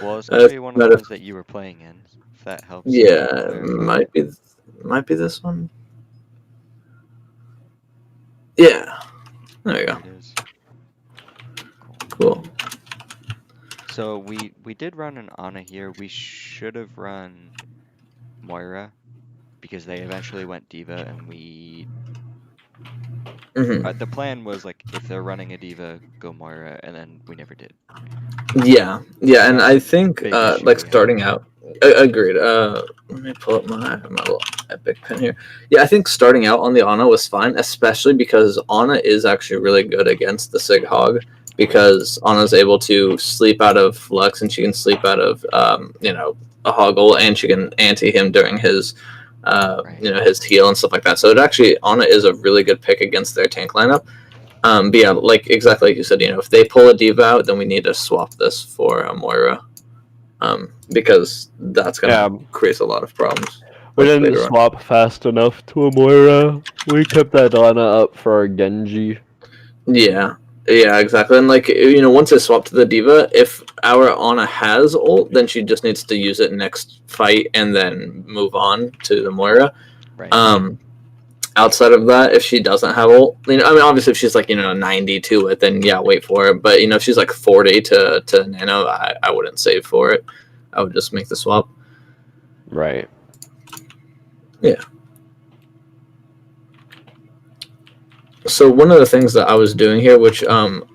Well, it's gonna be one of the ones that you were playing in, if that helps. Yeah, Clarify. might be this one. Yeah, there you There go. it is. Cool. Cool. So we did run an Ana here. We should have run Moira because they eventually went Diva, and we Hmm. the plan was like if they're running a Diva, go Moira, and then we never did. Yeah, yeah, So and that was I a think big issue like we had. starting out, agreed. Let me pull up my little epic pen here. Yeah, I think starting out on the Ana was fine, especially because Ana is actually really good against the Sig Hog because Ana's able to sleep out of Lux and she can sleep out of a Hoggle and she can anti him during his Right. his heal and stuff like that. So it actually Ana is a really good pick against their tank lineup. But yeah, like exactly like you said, if they pull a diva out, then we need to swap this for a Moira, because that's gonna create a lot of problems. We Like didn't later on. swap fast enough to a Moira. We kept that Ana up for our Genji. Yeah, yeah, exactly. And like once I swap to the diva, if our Ana has ult, then she just needs to use it next fight and then move on to the Moira. Right. Um, Outside of that, if she doesn't have ult, I mean, obviously, if she's like 90 to it, then yeah, wait for it. But if she's like 40 to nano, I wouldn't save for it. I would just make the swap. Right. Yeah. So one of the things that I was doing here, which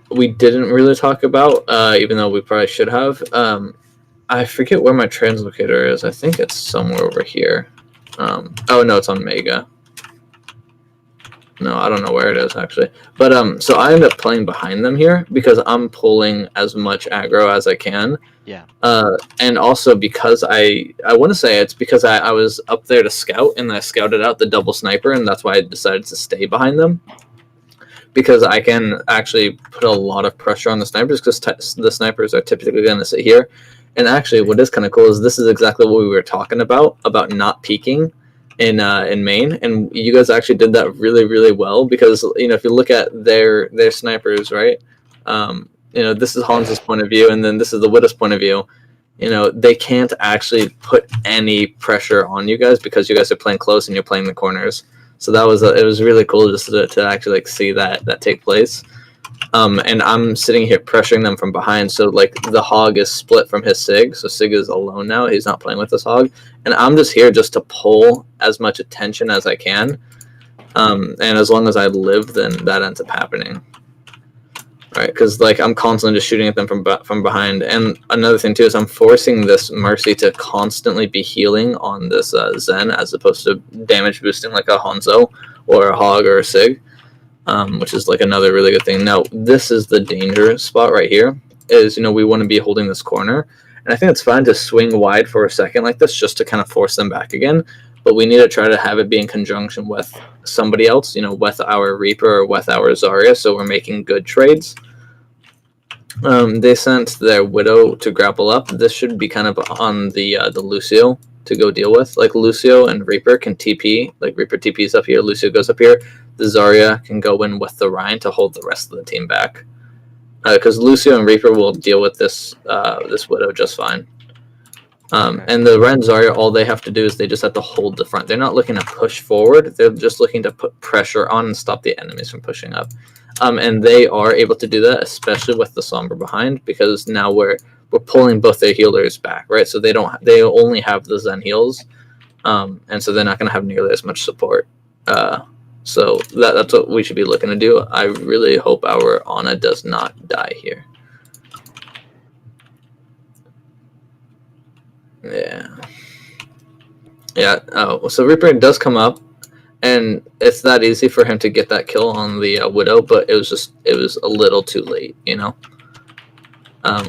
we didn't really talk about, even though we probably should have, I forget where my translocator is. I think it's somewhere over here. Oh no, it's on Mega. No, I don't know where it is actually. But so I end up playing behind them here because I'm pulling as much aggro as I can. Yeah. And also because I want to say it's because I was up there to scout and I scouted out the double sniper and that's why I decided to stay behind them. Because I can actually put a lot of pressure on the snipers because the snipers are typically going to sit here. And actually, what is kind of cool is this is exactly what we were talking about not peeking in main, and you guys actually did that really, really well because if you look at their snipers, right? This is Hans's point of view, and then this is the Widow's point of view. They can't actually put any pressure on you guys because you guys are playing close and you're playing the corners. So that was it was really cool just to actually see that take place. And I'm sitting here pressuring them from behind. So like the Hog is split from his Sig. So Sig is alone now. He's not playing with this Hog. And I'm just here just to pull as much attention as I can. And as long as I live, then that ends up happening. Right, because like I'm constantly just shooting at them from behind, and another thing too is I'm forcing this Mercy to constantly be healing on this Zen as opposed to damage boosting like a Hanzo or a Hog or a Sig, which is like another really good thing. Now this is the danger spot right here. Is we want to be holding this corner, and I think it's fine to swing wide for a second like this just to kind of force them back again. But we need to try to have it be in conjunction with somebody else, with our Reaper or with our Zarya, so we're making good trades. They sent their Widow to grapple up. This should be kind of on the Lucio to go deal with. Like Lucio and Reaper can TP. Like Reaper TP's up here, Lucio goes up here. The Zarya can go in with the Ryan to hold the rest of the team back. Because Lucio and Reaper will deal with this Widow just fine. And the Ren Zarya, all they have to do is they just have to hold the front. They're not looking to push forward. They're just looking to put pressure on and stop the enemies from pushing up. And they are able to do that, especially with the Sombra behind, because now we're pulling both their healers back, right? So they only have the Zen heals, and so they're not going to have nearly as much support. So that's what we should be looking to do. I really hope our Ana does not die here. Yeah. Oh, so Reaper does come up, and it's that easy for him to get that kill on the Widow, but it was a little too late,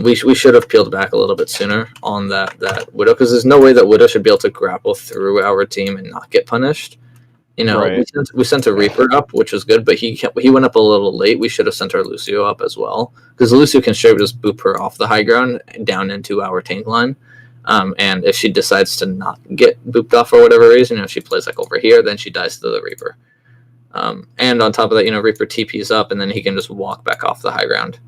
We should have peeled back a little bit sooner on that Widow, because there's no way that Widow should be able to grapple through our team and not get punished. Right. We sent a Reaper up, which was good, but he went up a little late. We should have sent our Lucio up as well, because Lucio can straight just boop her off the high ground down into our tank line. And if she decides to not get booped off for whatever reason, if she plays like over here, then she dies to the Reaper. And on top of that, Reaper TP's up, and then he can just walk back off the high ground.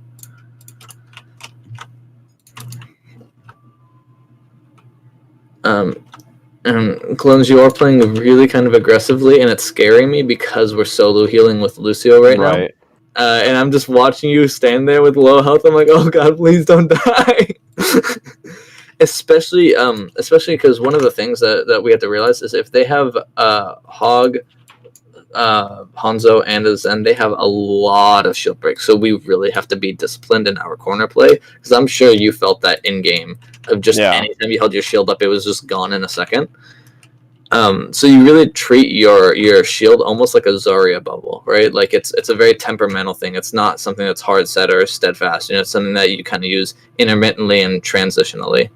And Clones, you are playing really kind of aggressively, and it's scaring me because we're solo healing with Lucio right now. And I'm just watching you stand there with low health. I'm like, oh god, please don't die. especially because one of the things that we have to realize is if they have Hog, Hanzo, and a Zen, they have a lot of shield breaks. So we really have to be disciplined in our corner play, because I'm sure you felt that in game of just anytime you held your shield up, it was just gone in a second. So you really treat your shield almost like a Zarya bubble, right? Like it's a very temperamental thing. It's not something that's hard set or steadfast. You know, it's something that you kind of use intermittently and transitionally.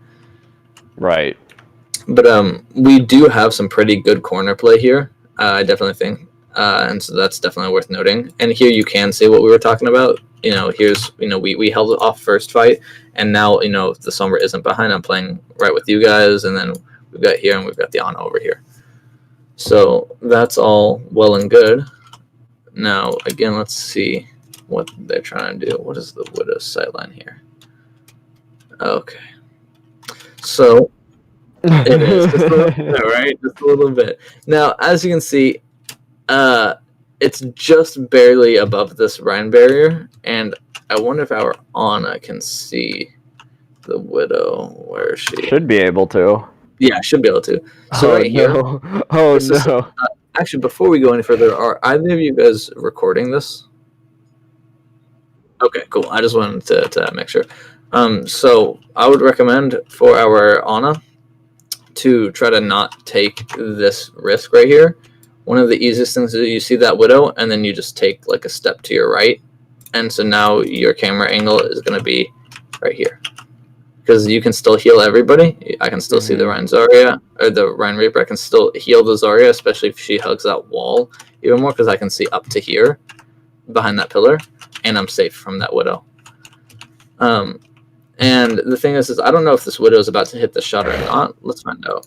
Right. But we do have some pretty good corner play here. I definitely think, and so that's definitely worth noting. And here you can see what we were talking about. You know, here's we held off first fight, and now the Sombra isn't behind. I'm playing right with you guys, and then we've got here, and we've got the Ana over here. So that's all well and good. Now, again, let's see what they're trying to do. What is the Widow's sightline here? Okay. So it is just a little bit, right? Just a little bit. Now, as you can see, it's just barely above this Rhine barrier, and I wonder if our Ana can see the Widow. Where is she? Should be able to. Yeah, I should be able to. So here. Oh no. Actually, before we go any further, are either of you guys recording this? Okay, cool. I just wanted to make sure. So I would recommend for our Ana to try to not take this risk right here. One of the easiest things is you see that Widow, and then you just take like a step to your right. And so now your camera angle is going to be right here. Because you can still heal everybody. I can still see the Rhine Zarya, or the Rhine Reaper. I can still heal the Zarya, especially if she hugs that wall even more, because I can see up to here, behind that pillar, and I'm safe from that Widow. And the thing is I don't know if this Widow is about to hit the shot or not. Let's find out.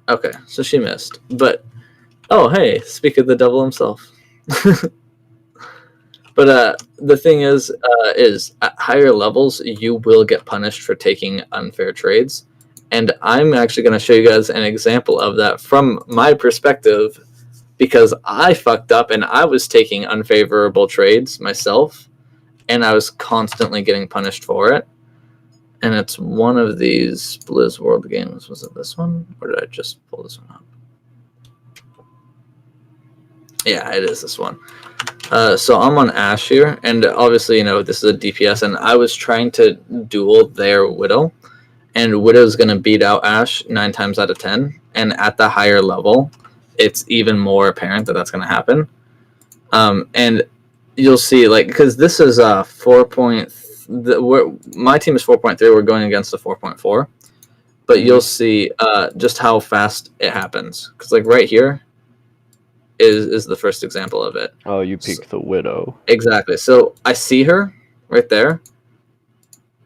Okay, so she missed. But, oh, hey, speak of the devil himself. But the thing is at higher levels, you will get punished for taking unfair trades. And I'm actually going to show you guys an example of that from my perspective, because I fucked up and I was taking unfavorable trades myself, and I was constantly getting punished for it. And it's one of these Blizz World games. Was it this one? Or did I just pull this one up? Yeah, it is this one. So I'm on Ashe here, and obviously, this is a DPS, and I was trying to duel their Widow, and Widow's going to beat out Ashe 9 times out of 10, and at the higher level, it's even more apparent that that's going to happen. And you'll see, because this is 4. My team is 4.3, we're going against a 4.4, but you'll see just how fast it happens, because right here, is the first example of it. Oh, you peeked the Widow. Exactly. So I see her right there,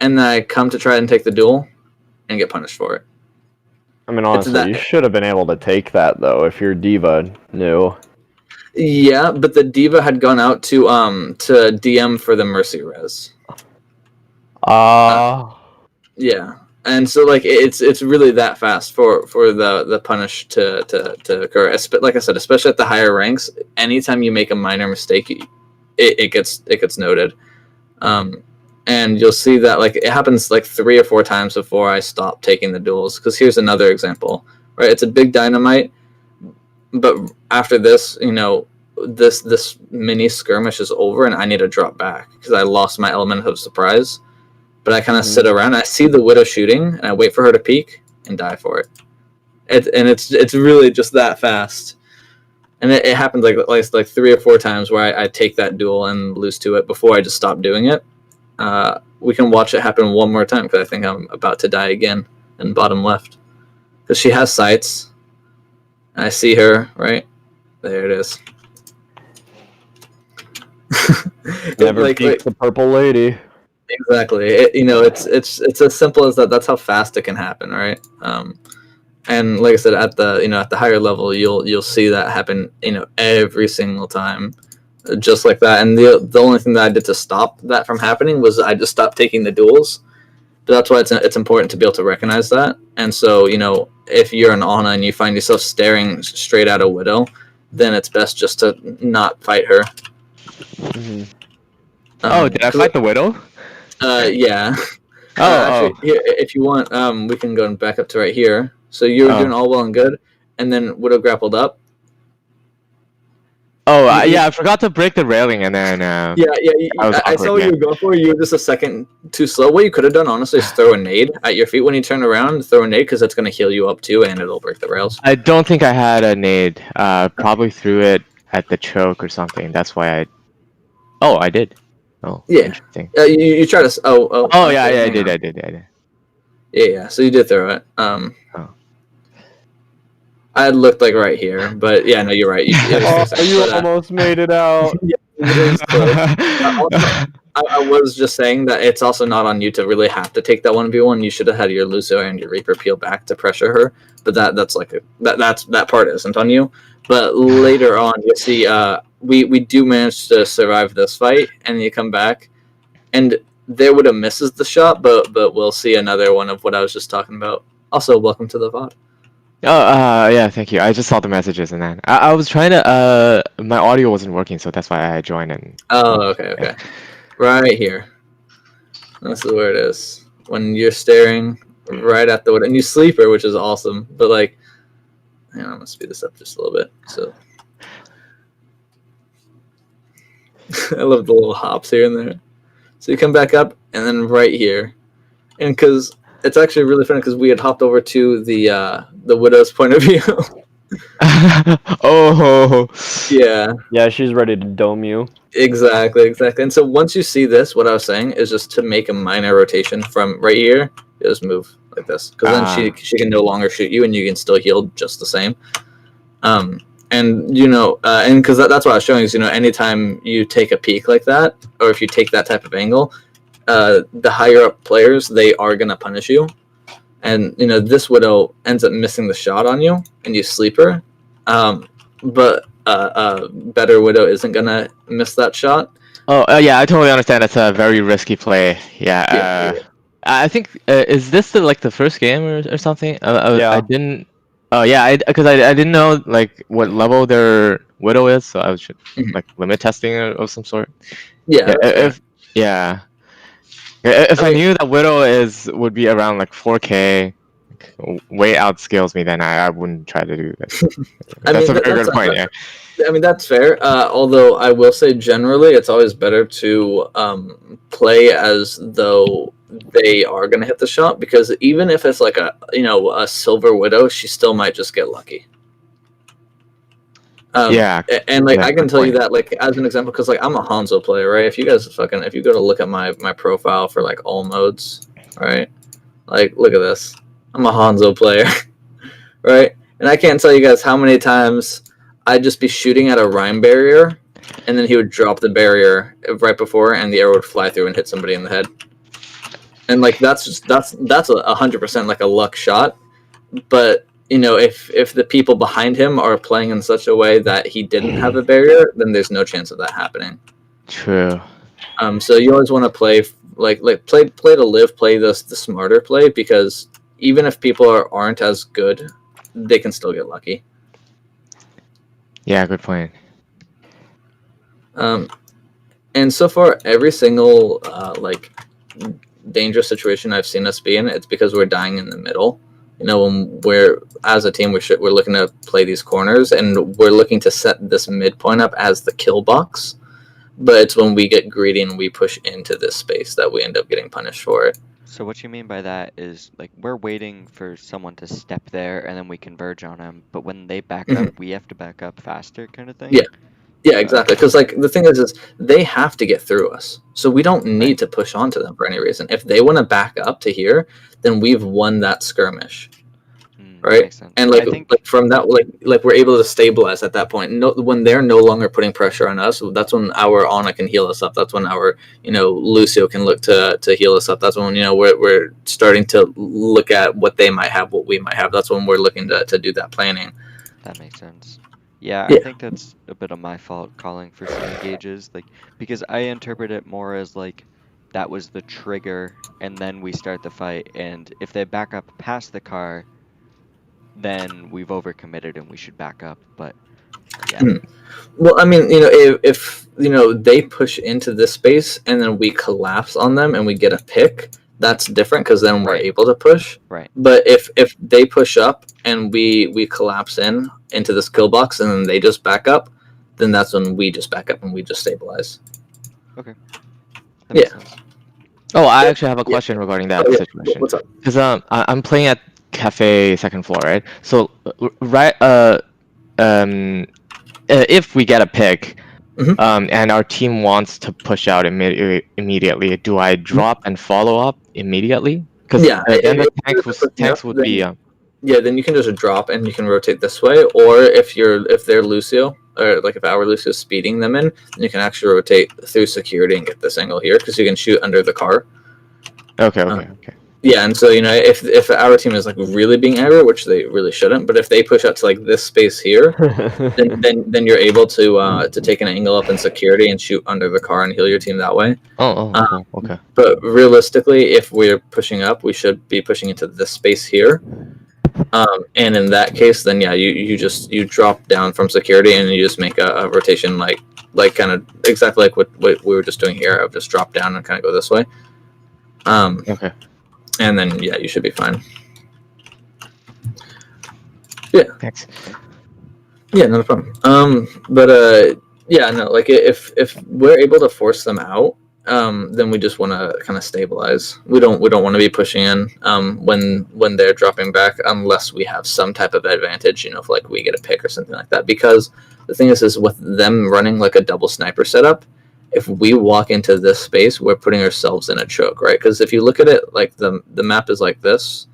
and then I come to try and take the duel and get punished for it. I mean, honestly, you should have been able to take that, though, if your D.Va knew. Yeah, but the D.Va had gone out to DM for the Mercy Res. Yeah. And so it's really that fast for the punish to occur. Like I said, especially at the higher ranks, anytime you make a minor mistake, it gets noted. And you'll see that it happens 3 or 4 times before I stop taking the duels. Because here's another example, right? It's a big dynamite, but after this, this mini skirmish is over, and I need to drop back because I lost my element of surprise. But I kind of sit around. I see the Widow shooting, and I wait for her to peek and die for it. It's really just that fast. And it happens like 3 or 4 times where I take that duel and lose to it before I just stop doing it. We can watch it happen one more time, because I think I'm about to die again in bottom left. Because she has sights. I see her, right? There it is. Never peek the purple lady. Exactly. It's as simple as that. That's how fast it can happen, right? And like I said, at the higher level, you'll see that happen, every single time, just like that. And the only thing that I did to stop that from happening was I just stopped taking the duels, But that's why it's important to be able to recognize that. And so, if you're an Ana and you find yourself staring straight at a Widow, then it's best just to not fight her. Mhm. Oh, did I fight the widow? Yeah. Oh, Actually, here, if you want, we can go back up to right here. So you were doing all well and good, and then Widow grappled up. Yeah, I forgot to break the railing, and then Yeah. I awkward, saw what you were going for. You were just a second too slow. What you could have done, honestly, is throw a nade at your feet when you turn around. Throw a nade because it's going to heal you up too, and it'll break the rails. I don't think I had a nade. Probably threw it at the choke or something. That's why I. Oh, I did. Oh, Yeah. interesting. You try to. Oh yeah, okay, I hang did. on. I did. Yeah. So you did throw it. Oh. I had looked like right here, but yeah, no, you're right. You almost made it out. Yeah, it was close. Also, I was just saying that it's also not on you to really have to take that 1v1. You should have had your Lucio and your Reaper peel back to pressure her, but that part isn't on you. But later on, you'll see we do manage to survive this fight, and you come back, and there would have misses the shot, but we'll see another one of what I was just talking about. Also, welcome to the VOD. Oh, yeah, thank you. I just saw the messages and then I was trying to my audio wasn't working, so that's why I joined and Oh, okay. Yeah. Right here. This is where it is. When you're staring right at the wood, and you sleeper, which is awesome. But like, I'm gonna speed this up just a little bit. So I love the little hops here and there. So you come back up, and then right here, and because it's actually really funny because we had hopped over to the widow's point of view. Oh. Yeah. Yeah, she's ready to dome you. Exactly. And so once you see this, what I was saying is just to make a minor rotation from right here, you just move like this, because then she can no longer shoot you, and you can still heal just the same. And and because that's what I was showing is, anytime you take a peek like that, or if you take that type of angle, the higher up players, they are gonna punish you, and this Widow ends up missing the shot on you, and you sleep her, but better Widow isn't gonna miss that shot. Yeah, I totally understand. It's a very risky play. Yeah. I think is this the first game or something? Yeah. I didn't. Oh yeah, because I didn't know like what level their Widow is, so I was like limit testing of some sort. Yeah. If I knew that Widow would be around like 4K, way outscales me, then I wouldn't try to do that. That's a very good point. Yeah. I mean, that's fair. Although I will say, generally, it's always better to play as though they are going to hit the shot, because even if it's like a silver Widow, she still might just get lucky. Yeah, and like I can tell you point. that, like, as an example, because like I'm a Hanzo player, right? If you go to look at my profile for like all modes, right? Like, look at this. I'm a Hanzo player, right? And I can't tell you guys how many times I'd just be shooting at a Rhyme barrier, and then he would drop the barrier right before, and the arrow would fly through and hit somebody in the head. And like that's 100% like a luck shot. But if the people behind him are playing in such a way that he didn't have a barrier, then there's no chance of that happening. True. So you always want to play play to live, play the smarter play, because even if people aren't as good, they can still get lucky. Yeah, good point. And so far, every single dangerous situation I've seen us be in, it's because we're dying in the middle. When we're as a team, we're looking to play these corners, and we're looking to set this midpoint up as the kill box. But it's when we get greedy and we push into this space that we end up getting punished for it. So what you mean by that is, like, we're waiting for someone to step there and then we converge on them, but when they back up, we have to back up faster, kind of thing? Yeah, exactly. Because like the thing is they have to get through us, so we don't need to push onto them for any reason. If they want to back up to here, then we've won that skirmish, right? And like, from that, like we're able to stabilize at that point. When they're no longer putting pressure on us, that's when our Ana can heal us up. That's when our Lucio can look to heal us up. That's when we're starting to look at what they might have, what we might have. That's when we're looking to do that planning. That makes sense. Yeah, I think that's a bit of my fault calling for some engages, like, because I interpret it more as like that was the trigger, and then we start the fight. And if they back up past the car, then we've overcommitted and we should back up. But yeah, Well, I mean, if they push into this space and then we collapse on them and we get a pick, that's different because then we're Right. able to push. right. But if they push up and we collapse into this kill box and then they just back up, then that's when we just back up and we just stabilize. That makes sense. Oh, I actually have a question regarding that situation. What's up? Because I'm playing at cafe second floor, right? So right if we get a pick, Mhm. and our team wants to push out immediately, do I drop and follow up immediately? Because Yeah, then the if tanks would be. Yeah, then you can just drop and you can rotate this way, or if they're Lucio, or like if our Lucio is speeding them in, then you can actually rotate through security and get this angle here because you can shoot under the car. Okay. Yeah, and so if our team is like really being aggro, which they really shouldn't, but if they push out to like this space here, then you're able to take an angle up in security and shoot under the car and heal your team that way. Okay. But realistically, if we're pushing up, we should be pushing into this space here. And in that case, then yeah, you drop down from security and you just make a rotation like kind of exactly like what we were just doing here. I'll just drop down and kind of go this way. Okay. And then yeah, you should be fine. Yeah. Thanks. Yeah, not a problem. But yeah, no, like if we're able to force them out, then we just want to kind of stabilize. We don't want to be pushing in when they're dropping back unless we have some type of advantage, if like we get a pick or something like that. Because the thing is with them running like a double sniper setup, if we walk into this space, we're putting ourselves in a choke, right? Because if you look at it, like the map is like this,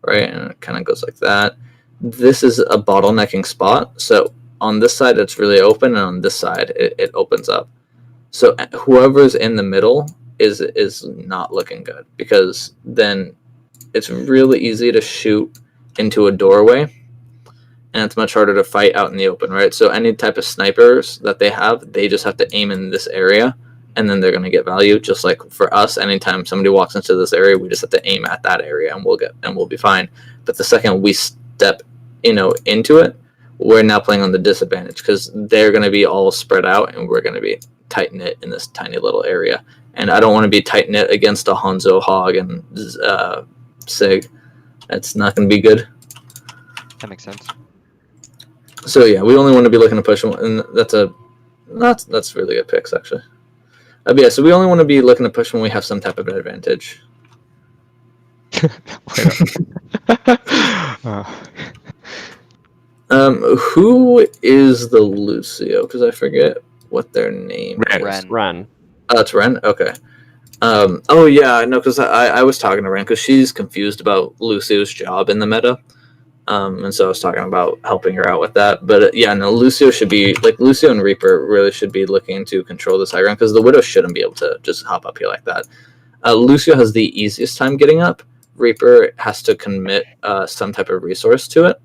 right, and it kind of goes like that. This is a bottlenecking spot. So on this side, it's really open, and on this side, it opens up. So whoever's in the middle is not looking good because then it's really easy to shoot into a doorway, and it's much harder to fight out in the open, right? So any type of snipers that they have, they just have to aim in this area, and then they're going to get value. Just like for us, anytime somebody walks into this area, we just have to aim at that area, and we'll be fine. But the second we step, into it, we're now playing on the disadvantage because they're going to be all spread out, and we're going to be tight knit in this tiny little area. And I don't want to be tight knit against a Hanzo, Hog, and Sig. That's not going to be good. That makes sense. So yeah, we only want to be looking to push, and that's really good picks actually. But yeah, so we only want to be looking to push when we have some type of advantage. Who is the Lucio? Because I forget what their name is. Ren. Oh, it's Ren? Okay. Oh yeah, no, because I was talking to Ren because she's confused about Lucio's job in the meta. And so I was talking about helping her out with that. But yeah, no, Lucio should be like Lucio and Reaper really should be looking to control this high ground because the Widow shouldn't be able to just hop up here like that. Lucio has the easiest time getting up. Reaper has to commit some type of resource to it.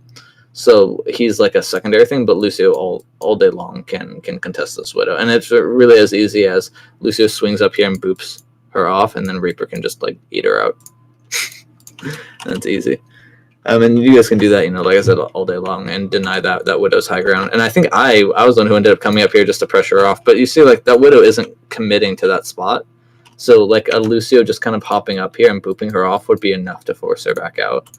So he's like a secondary thing, but Lucio all day long can contest this Widow. And it's really as easy as Lucio swings up here and boops her off, and then Reaper can just like eat her out. And it's easy. And you guys can do that, like I said, all day long and deny that Widow's high ground. And I think I was the one who ended up coming up here just to pressure her off. But you see, like, that Widow isn't committing to that spot. So, like, a Lucio just kind of popping up here and booping her off would be enough to force her back out.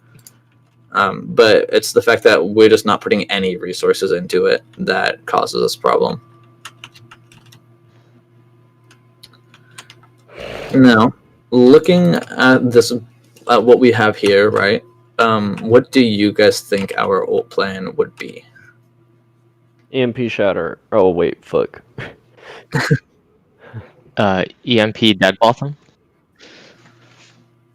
But it's the fact that we're just not putting any resources into it that causes this problem. Now, looking at this, what we have here, right? What do you guys think our ult plan would be? EMP shatter. Oh wait, fuck. EMP dead bottom.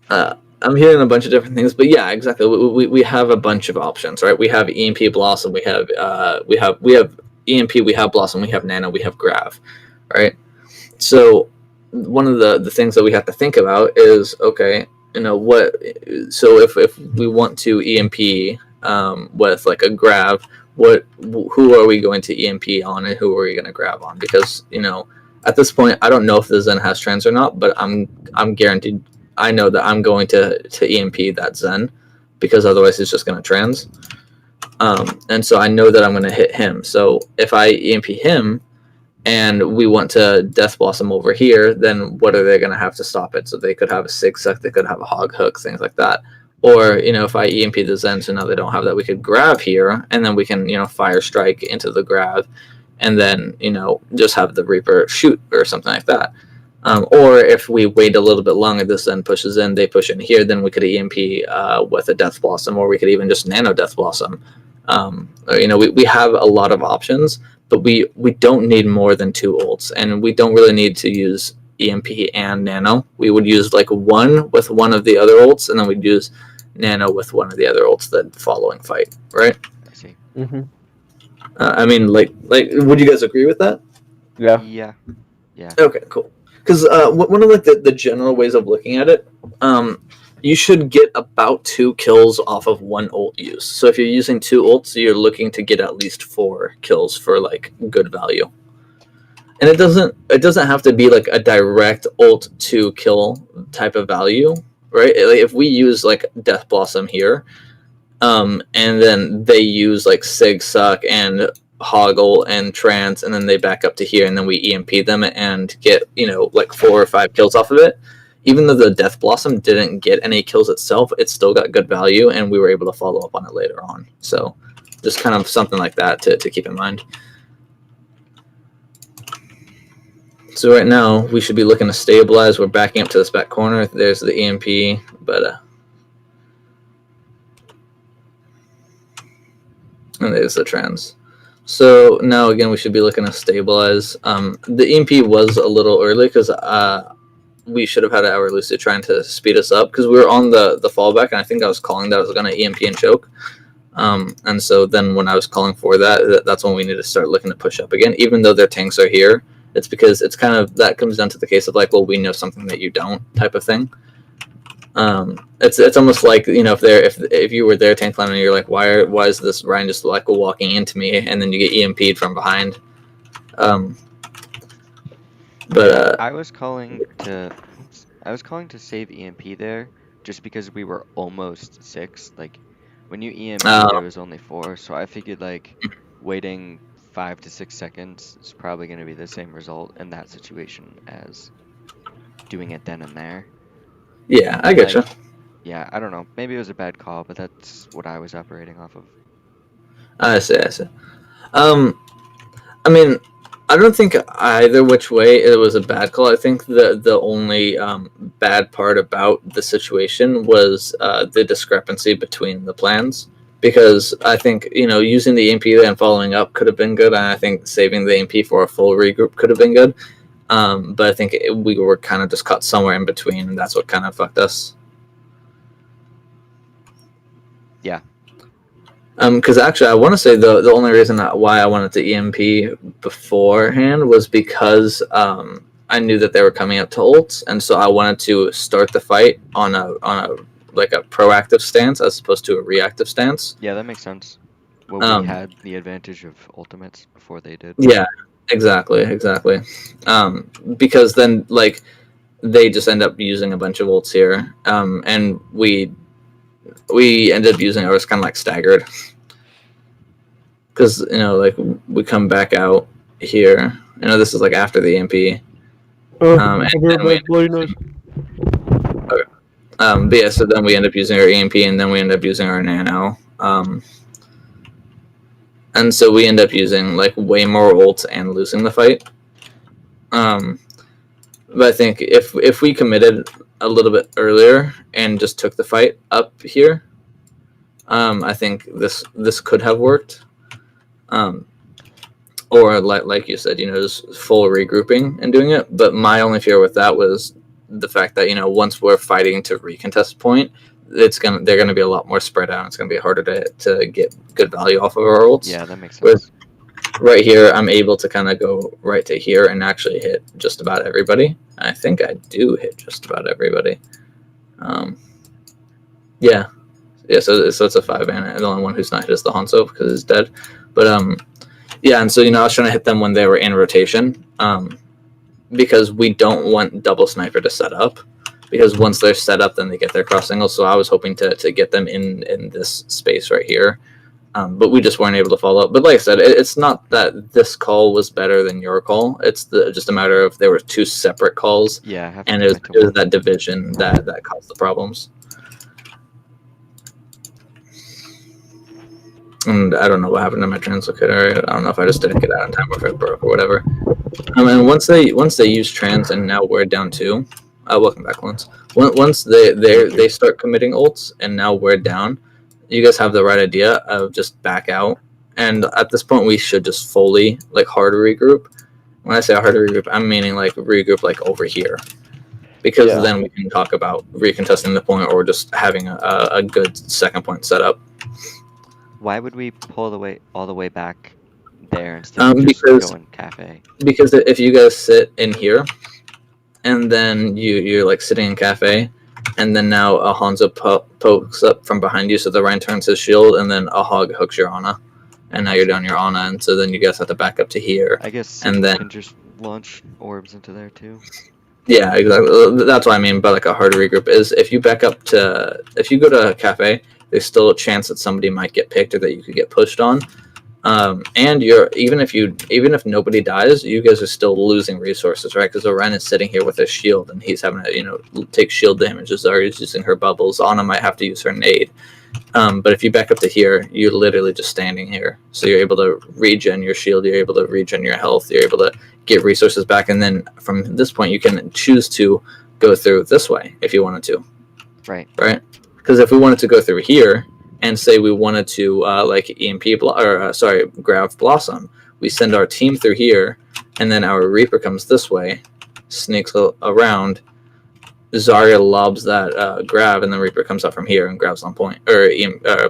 I'm hearing a bunch of different things, but yeah, exactly. We have a bunch of options, right? We have EMP Blossom, we have EMP, we have Blossom, we have Nano, we have Grav, right? So one of the things that we have to think about is, okay, what? So if we want to EMP with like a Grav, who are we going to EMP on, and who are we going to grab on? Because at this point, I don't know if the Zen has trans or not, but I'm guaranteed. I know that I'm going to EMP that Zen, because otherwise it's just going to trans. And so I know that I'm going to hit him. So if I EMP him, and we want to Death Blossom over here, then what are they going to have to stop it? So they could have a Sig Suck, they could have a Hog Hook, things like that. Or, if I EMP the Zen, so now they don't have that, we could grab here, and then we can, Fire Strike into the grab, and then, just have the Reaper shoot or something like that. Or if we wait a little bit longer, this Zen pushes in, they push in here, then we could EMP with a Death Blossom, or we could even just Nano Death Blossom. We have a lot of options, but we don't need more than 2 ults, and we don't really need to use EMP and Nano. We would use like one with one of the other ults, and then we'd use Nano with one of the other ults the following fight, right? I see. Mm-hmm. I mean, like, would you guys agree with that? Yeah. Yeah. Okay, cool. Because one of like the general ways of looking at it, you should get about 2 kills off of 1 ult use. So if you're using 2 ults, you're looking to get at least 4 kills for like good value. And it doesn't have to be like a direct ult to kill type of value, right? Like if we use like Death Blossom here, and then they use like Sig Suck and Hoggle and Trance, and then they back up to here, and then we EMP them and get like 4 or 5 kills off of it. Even though the Death Blossom didn't get any kills itself, it still got good value, and we were able to follow up on it later on. So just kind of something like that to keep in mind. So right now, we should be looking to stabilize. We're backing up to this back corner. There's the EMP, but and there's the trans. So now again, we should be looking to stabilize. The EMP was a little early because we should have had our Lucid trying to speed us up, because we were on the fallback, and I think I was calling that I was going to EMP and choke. And so then when I was calling for that, that's when we need to start looking to push up again, even though their tanks are here. It's because it's kind of, that comes down to the case of like, well, we know something that you don't type of thing. It's almost like, if you were their tank line and you're like, why is this Ryan just like walking into me, and then you get EMP'd from behind. But I was calling to save EMP there, just because we were almost 6. Like when you EMP, there was only 4, so I figured like waiting 5 to 6 seconds is probably going to be the same result in that situation as doing it then and there. yeah, I get you. Yeah, I don't know. Maybe it was a bad call, but that's what I was operating off of. I see. I mean, I don't think either which way it was a bad call. I think the only bad part about the situation was the discrepancy between the plans. Because I think, using the EMP and following up could have been good, and I think saving the EMP for a full regroup could have been good. But I think we were kind of just caught somewhere in between, and that's what kind of fucked us. Yeah. Because actually, I want to say the only reason why I wanted to EMP beforehand was because I knew that they were coming up to ults, and so I wanted to start the fight on a like a proactive stance as opposed to a reactive stance. Yeah, that makes sense. Well, we had the advantage of ultimates before they did. Yeah, exactly. Because then, like, they just end up using a bunch of ults here, and we ended up using ours kind of like staggered. Because, like, we come back out here. This is like after the EMP. And then but yeah, so then we end up using our EMP, and then we end up using our Nano. And so we end up using like way more ults and losing the fight. But I think if we committed a little bit earlier and just took the fight up here, I think this could have worked. Or like you said, just full regrouping and doing it. But my only fear with that was the fact that once we're fighting to recontest point, they're gonna be a lot more spread out. It's gonna be harder to get good value off of our ults. Yeah, that makes sense. Right here, I'm able to kind of go right to here and actually hit just about everybody. I think I do hit just about everybody. Yeah. So it's a 5-man. The only one who's not hit is the Hanzo because he's dead. But yeah, and so I was trying to hit them when they were in rotation. because we don't want double sniper to set up. Because once they're set up, then they get their cross angles. So I was hoping to get them in this space right here. But we just weren't able to follow up. But like I said, it's not that this call was better than your call. It's just a matter of there were two separate calls. Yeah, I have to And it commit to was one. that division that caused the problems. And I don't know what happened to my translocator. I don't know if I just didn't get out in time or if it broke or whatever. And once they use trans, and now we're down 2. Welcome back, Lance. Once they start committing ults, and now we're down, you guys have the right idea of just back out. And at this point, we should just fully hard regroup. When I say hard regroup, I'm meaning regroup over here, because then we can talk about recontesting the point or just having a good second point set up. Why would we pull all the way back there instead of just going cafe? Because if you guys sit in here, and then you're sitting in cafe, and then now a Hanzo pokes up from behind you, so the Rhine turns his shield, and then a Hog hooks your Ana, and now you're down your Ana, and so then you guys have to back up to here. I guess and then can just launch orbs into there too. Yeah, exactly. That's what I mean by a hard regroup is if you go to cafe, there's still a chance that somebody might get picked or that you could get pushed on. And even if nobody dies, you guys are still losing resources, right? Because Oren is sitting here with a shield and he's having to take shield damage. Zarya's using her bubbles. Ana might have to use her nade. But if you back up to here, you're literally just standing here. So you're able to regen your shield, you're able to regen your health, you're able to get resources back, and then from this point you can choose to go through this way if you wanted to. Right. Because if we wanted to go through here and say we wanted to grab Blossom, we send our team through here, and then our Reaper comes this way, sneaks around, Zarya lobs that grab, and then Reaper comes up from here and grabs on point, or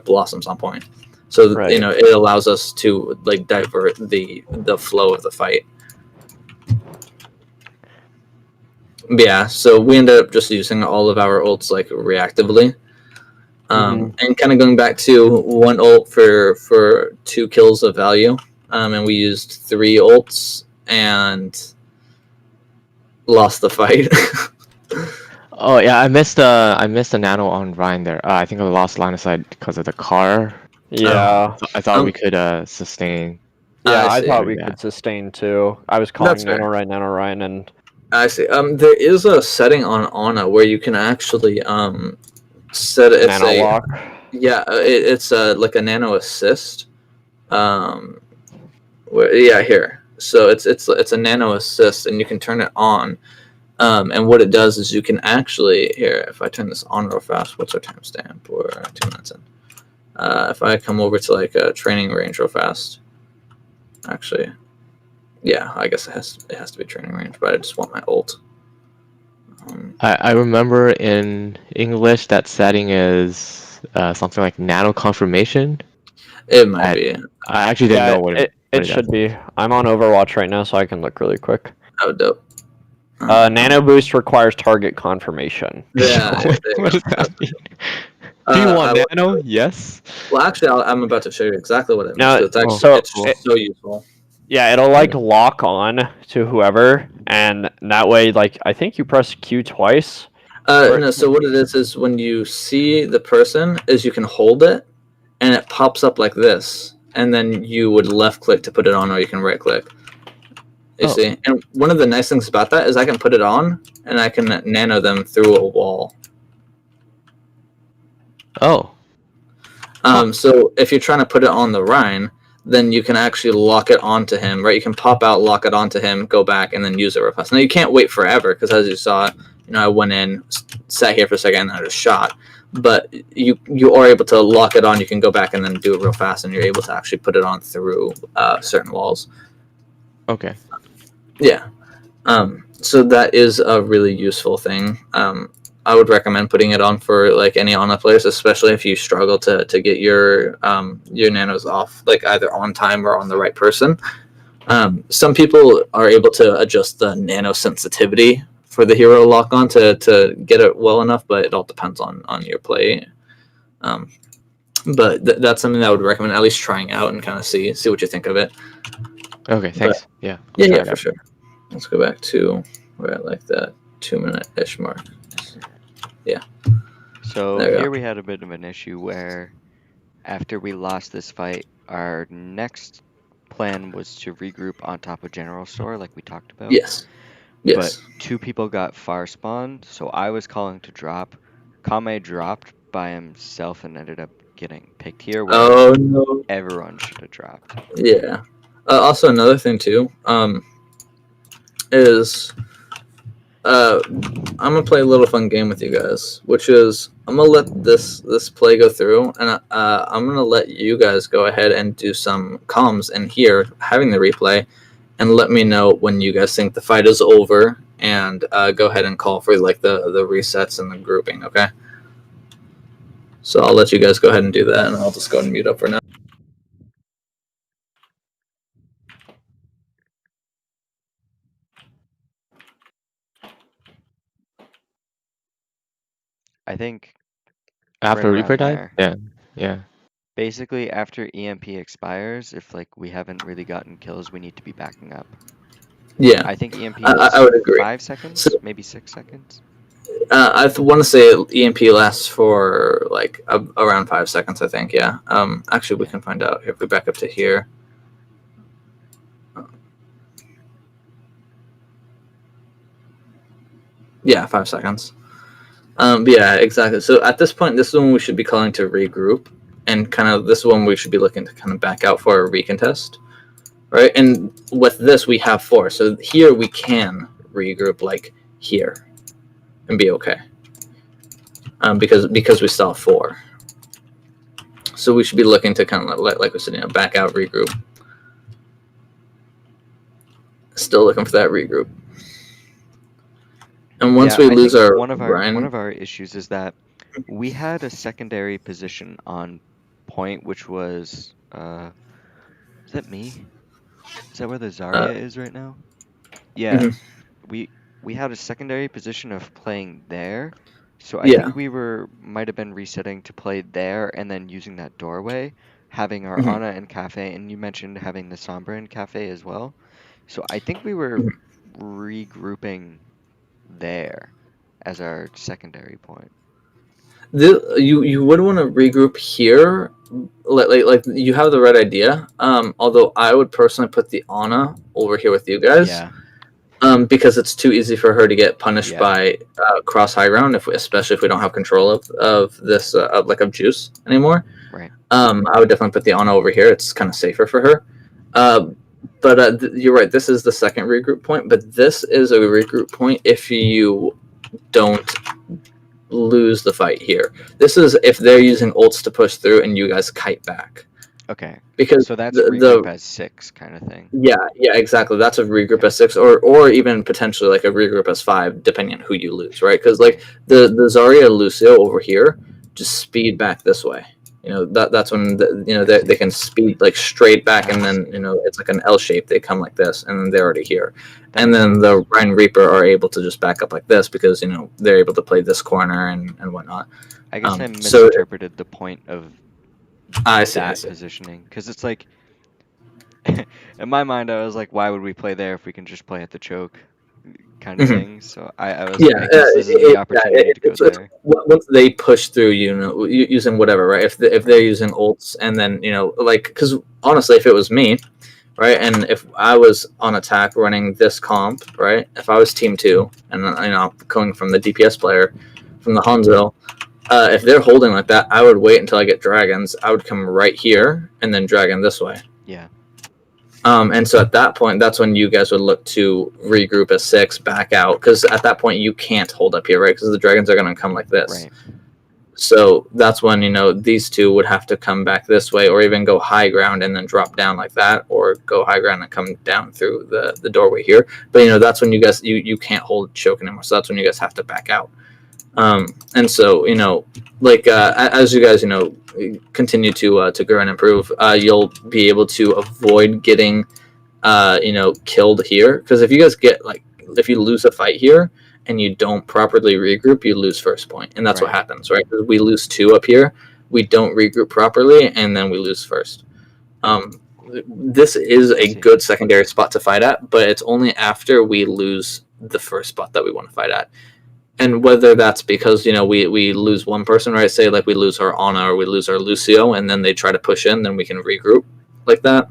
Blossoms on point. So it allows us to divert the flow of the fight. Yeah, so we ended up just using all of our ults reactively. And kind of going back to one ult for 2 kills of value, and we used 3 ults and lost the fight. Oh yeah, I missed a nano on Ryan there. I think I lost line of sight because of the car. Yeah. I thought we could sustain. Yeah, I thought we Yeah. could sustain too. I was calling Nano Ryan, and I see. There is a setting on Ana where you can actually set it. Nano lock. Yeah, it's like a nano assist. Here. So it's a nano assist, and you can turn it on. And what it does is you can actually here. If I turn this on real fast, what's our timestamp? We're 2 minutes in. If I come over to a training range real fast, actually, yeah, I guess it has to be training range, but I just want my ult. I remember in English that setting is something like nano confirmation. It might be. I actually didn't know what it should be. I'm on Overwatch right now, so I can look really quick. Oh, dope. Nano boost requires target confirmation. Yeah. What does that mean? Do you want nano? Yes. Well, actually, I'm about to show you exactly what it means. No, It's so useful. Yeah, it'll lock on to whoever, and that way, I think you press Q twice. No, so what it is when you see the person, is you can hold it, and it pops up like this, and then you would left click to put it on, or you can right click. You see, and one of the nice things about that is I can put it on, and I can nano them through a wall. Oh. So if you're trying to put it on the Rhine, then you can actually lock it onto him, right? You can pop out, lock it onto him, go back, and then use it real fast. Now you can't wait forever, because as you saw, I went in, sat here for a second, and I just shot. But you are able to lock it on. You can go back and then do it real fast, and you're able to actually put it on through certain walls. Okay. Yeah. So that is a really useful thing. I would recommend putting it on for any Ana players, especially if you struggle to get your nanos off either on time or on the right person. Some people are able to adjust the nano sensitivity for the hero lock on to get it well enough, but it all depends on your play. But that's something that I would recommend at least trying out and kind of see what you think of it. Okay, thanks. Yeah. Yeah, for sure. Let's go back to we're at like the 2-minute-ish mark. So There we here go. we had a bit of an issue where after we lost this fight, our next plan was to regroup on top of General Store, like we talked about. Yes. But Yes. 2 people got far spawned, so I was calling to drop. Kame dropped by himself and ended up getting picked here, where Oh no. everyone should have dropped. Yeah. Also, another thing too, is I'm gonna play a little fun game with you guys, which is I'm gonna let this play go through, and I'm gonna let you guys go ahead and do some comms in here, having the replay, and let me know when you guys think the fight is over, and go ahead and call for like the resets and the grouping. Okay. So I'll let you guys go ahead and do that, and I'll just go and mute up for now. I think After right Reaper around died? there. Yeah. Basically, after EMP expires, if like we haven't really gotten kills, we need to be backing up. Yeah, I think EMP I is would agree. 5 seconds, So, maybe 6 seconds. I want to say EMP lasts for like around 5 seconds. I think. Yeah. Actually, we can find out if we back up to here. Yeah, 5 seconds. But yeah, exactly. So at this point, this is when we should be calling to regroup, and kind of this is when we should be looking to kind of back out for a recontest, right? And with this, we have 4. So here we can regroup like here, and be okay. Because we still have 4. So we should be looking to kind of like we said, back out, regroup. Still looking for that regroup. And once we lose our one of Brian, our issues is that we had a secondary position on point, which was is that me? Is that where the Zarya is right now? Yeah. Mhm. We had a secondary position of playing there. So I Yeah. think we might have been resetting to play there and then using that doorway, having our Mhm. Ana and Cafe, and you mentioned having the Sombra and Cafe as well. So I think we were Mhm. regrouping there as our secondary point. You would want to regroup here, like you have the right idea. Although I would personally put the Ana over here with you guys. Yeah. Because it's too easy for her to get punished Yeah. by cross high ground, especially if we don't have control of this of juice anymore. Right. I would definitely put the Ana over here. It's kind of safer for her. But you're right. This is the second regroup point, but this is a regroup point if you don't lose the fight here. This is if they're using ults to push through and you guys kite back. Okay. Because so that's regroup as 6 kind of thing. Yeah, exactly. That's a regroup as 6, or even potentially like a regroup as 5, depending on who you lose, right? Because like the Zarya Lucio over here just speed back this way. That's when they can speed like straight back, and then it's like an L shape. They come like this, and then they're already here. And then the Rhine Reaper are able to just back up like this because they're able to play this corner and whatnot. I guess I misinterpreted the point of that positioning, because it's like in my mind I was like, why would we play there if we can just play at the choke kind of thing? So I was like, I guess this is the opportunity to go there. Once they push through, using whatever, right? If they're using ults, and then because honestly, if it was me, right, and if I was on attack running this comp, right, if I was team 2 and coming from the DPS player from the Hanzo, if they're holding like that, I would wait until I get dragons. I would come right here and then dragon this way. Yeah. And so at that point, that's when you guys would look to regroup as 6, back out, because at that point you can't hold up here, right? Because the dragons are going to come like this. Right. So that's when these 2 would have to come back this way, or even go high ground and then drop down like that, or go high ground and come down through the doorway here. But that's when you guys you can't hold choke anymore. So that's when you guys have to back out. And so as you guys continue to grow and improve, you'll be able to avoid getting killed here, because if you guys if you lose a fight here and you don't properly regroup, you lose first point, and that's what happens, right? We lose 2 up here, we don't regroup properly, and then we lose first. this is a see. good secondary spot to fight at, but it's only after we lose the first spot that we want to fight at. And whether that's because, we lose one person, right? Say like we lose our Ana or we lose our Lucio, and then they try to push in, then we can regroup like that.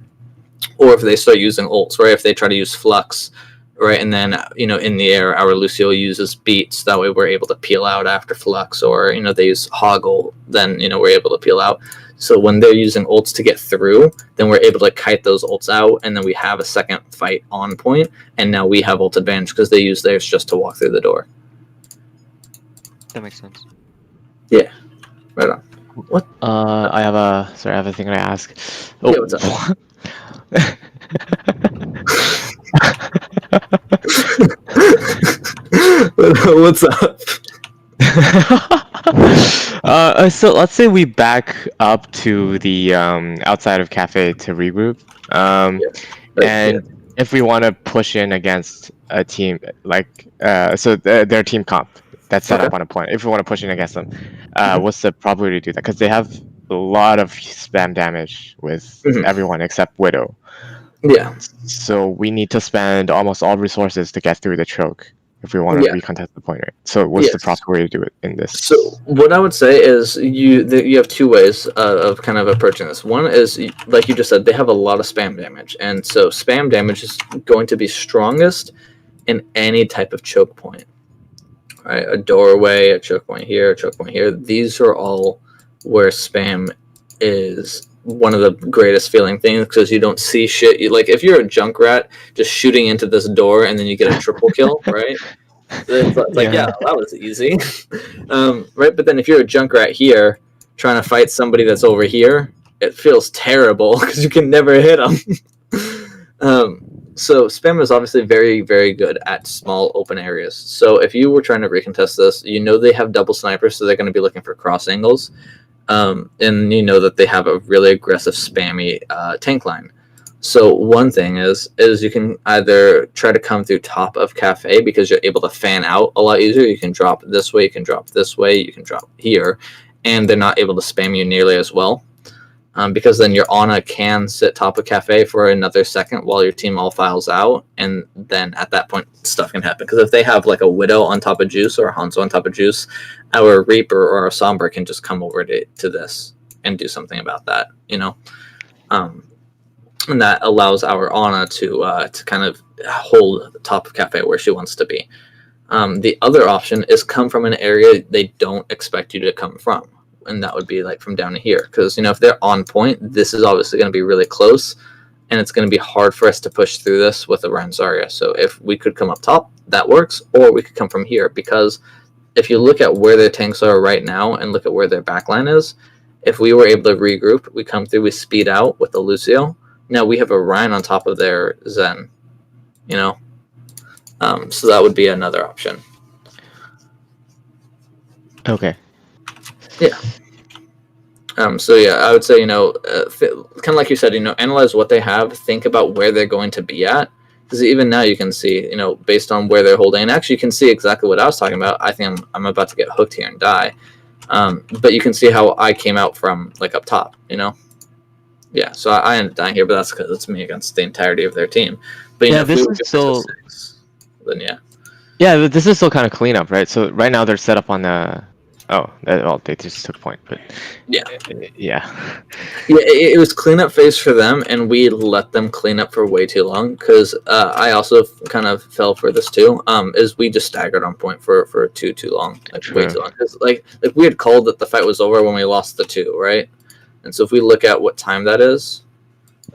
Or if they start using ults, right? If they try to use Flux, right? And then, in the air, our Lucio uses Beats. That way we're able to peel out after Flux. Or, they use Hoggle, then, we're able to peel out. So when they're using ults to get through, then we're able to kite those ults out, and then we have a second fight on point, and now we have ult advantage because they use theirs just to walk through the door. That makes sense. Yeah, right on. What? I have a thing to ask. Yeah, what's up? What's up? So let's say we back up to the outside of cafe to regroup. And if we want to push in against a team like so their team comp that's set up on a point, if we want to push in against them, what's the probability to do that? Because they have a lot of spam damage with everyone except Widow. Yeah. So we need to spend almost all resources to get through the choke if we want to recontest the point, right? So what's the proper way to do it in this? So what I would say is you have two ways of kind of approaching this. One is, like you just said, they have a lot of spam damage. And so spam damage is going to be strongest in any type of choke point. Right? A doorway, a choke point here, a choke point here. These are all where spam is one of the greatest feeling things because you don't see shit. Like if you're a Junkrat just shooting into this door and then you get a triple kill, right? It's like, yeah, that was easy. Right? But then if you're a Junkrat here trying to fight somebody that's over here, it feels terrible because you can never hit them. So spam is obviously very, very good at small open areas. So if you were trying to recontest this, they have double snipers, so they're going to be looking for cross angles. And that they have a really aggressive spammy tank line. So one thing is you can either try to come through top of cafe because you're able to fan out a lot easier. You can drop this way, you can drop this way, you can drop here, and they're not able to spam you nearly as well. Because then your Ana can sit top of cafe for another second while your team all files out, and then at that point stuff can happen. Because if they have like a Widow on top of Juice or a Hanzo on top of Juice, our Reaper or our Sombra can just come over to this and do something about that, and that allows our Ana to kind of hold the top of cafe where she wants to be. The other option is come from an area they don't expect you to come from. And that would be like from down to here. Because, if they're on point, this is obviously going to be really close. And it's going to be hard for us to push through this with a Zarya. So if we could come up top, that works. Or we could come from here. Because if you look at where their tanks are right now and look at where their backline is, if we were able to regroup, we come through, we speed out with the Lucio. Now we have a Ryan on top of their Zen. So that would be another option. Okay. Yeah. So yeah, I would say, kind of like you said, analyze what they have, think about where they're going to be at, because even now you can see, based on where they're holding, and actually you can see exactly what I was talking about. I think I'm about to get hooked here and die. But you can see how I came out from like up top, Yeah, so I ended up dying here, but that's because it's me against the entirety of their team. But yeah, this is still. Then yeah. Yeah, but this is still kind of cleanup, right? So right now they're set up on the. Oh, well, they just took point, but yeah. It was cleanup phase for them, and we let them clean up for way too long. Because I also kind of fell for this too. Is we just staggered on point for too long, like way too long. Because like we had called that the fight was over when we lost the 2, right? And so if we look at what time that is,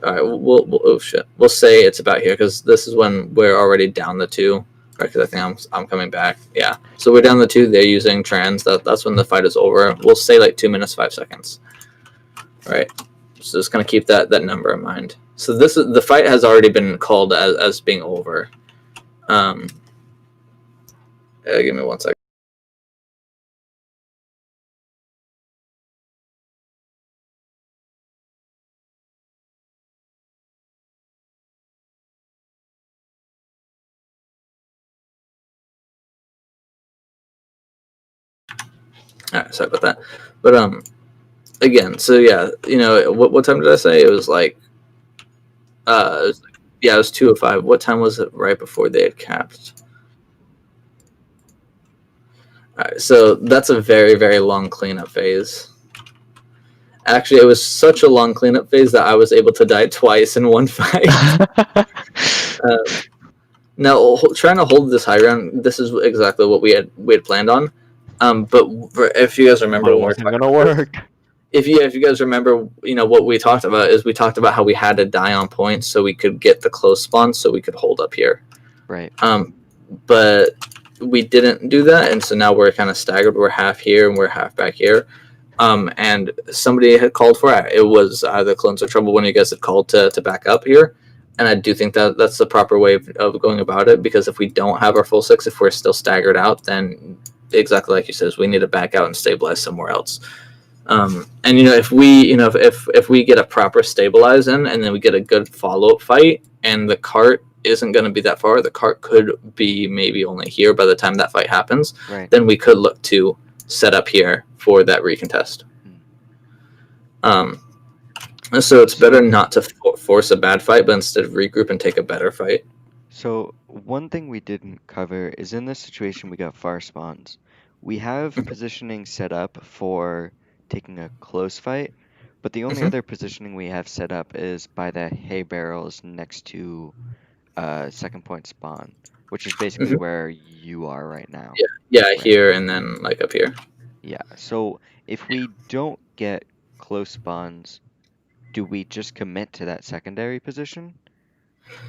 all right, we'll say it's about here because this is when we're already down the 2. Right, because I think I'm coming back. Yeah. So we're down the 2. They're using trans. That's when the fight is over. We'll say like 2 minutes 5 seconds. All right. So just gonna keep that number in mind. So the fight has already been called as being over. Give me 1 second. All right, sorry about that. But again, so yeah, what time did I say? It was like It was 2:05. What time was it right before they had capped? All right, so that's a very, very long cleanup phase. Actually, it was such a long cleanup phase that I was able to die twice in one fight. Now, trying to hold this high ground, this is exactly what we had planned on. But if you guys remember, But it when we were wasn't talking gonna about this, work. if you guys remember, what we talked about is we talked about how we had to die on points so we could get the close spawn so we could hold up here. Right. But we didn't do that, and so now we're kind of staggered. We're half here and we're half back here. And somebody had called for it. It was the Clones of Trouble when you guys had called to back up here. And I do think that that's the proper way of going about it, because if we don't have our full 6, if we're still staggered out, then exactly like you says, we need to back out and stabilize somewhere else. And if we get a proper stabilize in, and then we get a good follow-up fight, and the cart isn't going to be that far, the cart could be maybe only here by the time that fight happens, Right. then we could look to set up here for that recontest. So it's better not to force a bad fight, but instead regroup and take a better fight. So one thing we didn't cover is in this situation we got far spawns. We have positioning set up for taking a close fight, but the only other positioning we have set up is by the hay barrels next to second point spawn, which is basically where you are right now. Yeah, Right. here and then like up here. Yeah, so if we don't get close spawns, do we just commit to that secondary position?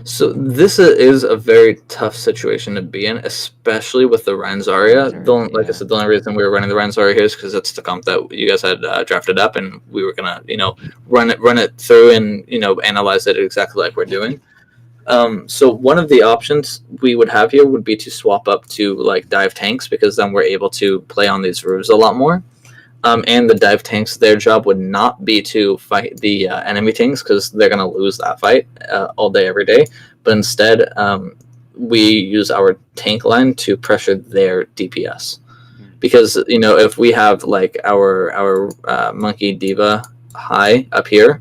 So this is a very tough situation to be in, especially with the Ranzaria. Like I said, the only reason we were running the Ranzaria here is because it's the comp that you guys had drafted up, and we were gonna, run it through and analyze it exactly like we're doing. So one of the options we would have here would be to swap up to like dive tanks, because then we're able to play on these roofs a lot more. And the dive tanks, their job would not be to fight the enemy tanks, because they're going to lose that fight all day, every day. But instead, we use our tank line to pressure their DPS. Because, if we have like our Monkey Diva high up here,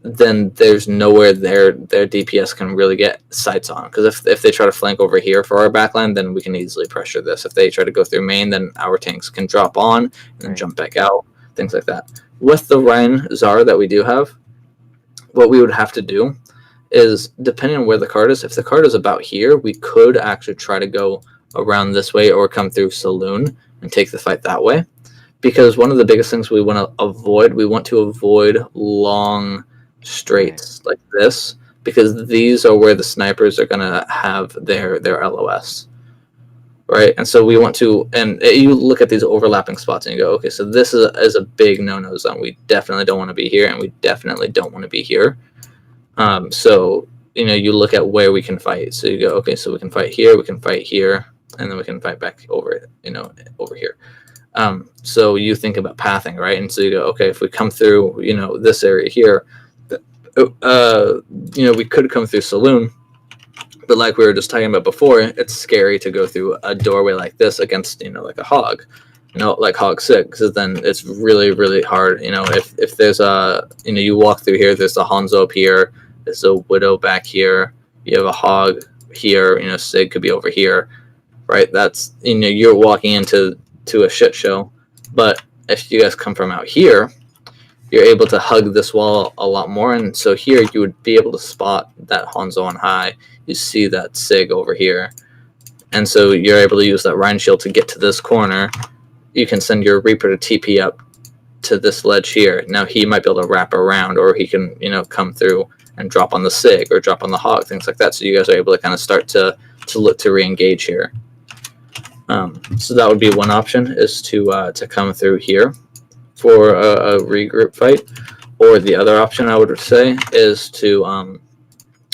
then there's nowhere their DPS can really get sights on. Because if they try to flank over here for our backline, then we can easily pressure this. If they try to go through main, then our tanks can drop on and jump back out, things like that. With the Ryan Zara that we do have, what we would have to do is, depending on where the card is, if the card is about here, we could actually try to go around this way or come through Saloon and take the fight that way. Because one of the biggest things we want to avoid long straights like this, because these are where the snipers are going to have their LOS, right? And so we want to, and you look at these overlapping spots and you go, okay, so this is a big no-no zone. We definitely don't want to be here, and we definitely don't want to be here. So you look at where we can fight. So you go, okay, so we can fight here, and then we can fight back over over here. So you think about pathing, right? And so you go, okay, if we come through this area here, we could come through Saloon, but like we were just talking about before, it's scary to go through a doorway like this against like a hog, like Hog 6, because then it's really, really hard. If there's a you walk through here, there's a Hanzo up here, there's a Widow back here, you have a Hog here, Sig could be over here, right? That's you're walking into a shit show. But if you guys come from out here, you're able to hug this wall a lot more, and so here you would be able to spot that Hanzo on high. You see that Sig over here, and so you're able to use that Rhine shield to get to this corner. You can send your Reaper to TP up to this ledge here. Now he might be able to wrap around, or he can come through and drop on the Sig or drop on the Hog, things like that. So you guys are able to kind of start to look to re-engage here. So that would be one option, is to come through here for a regroup fight. Or the other option I would say is to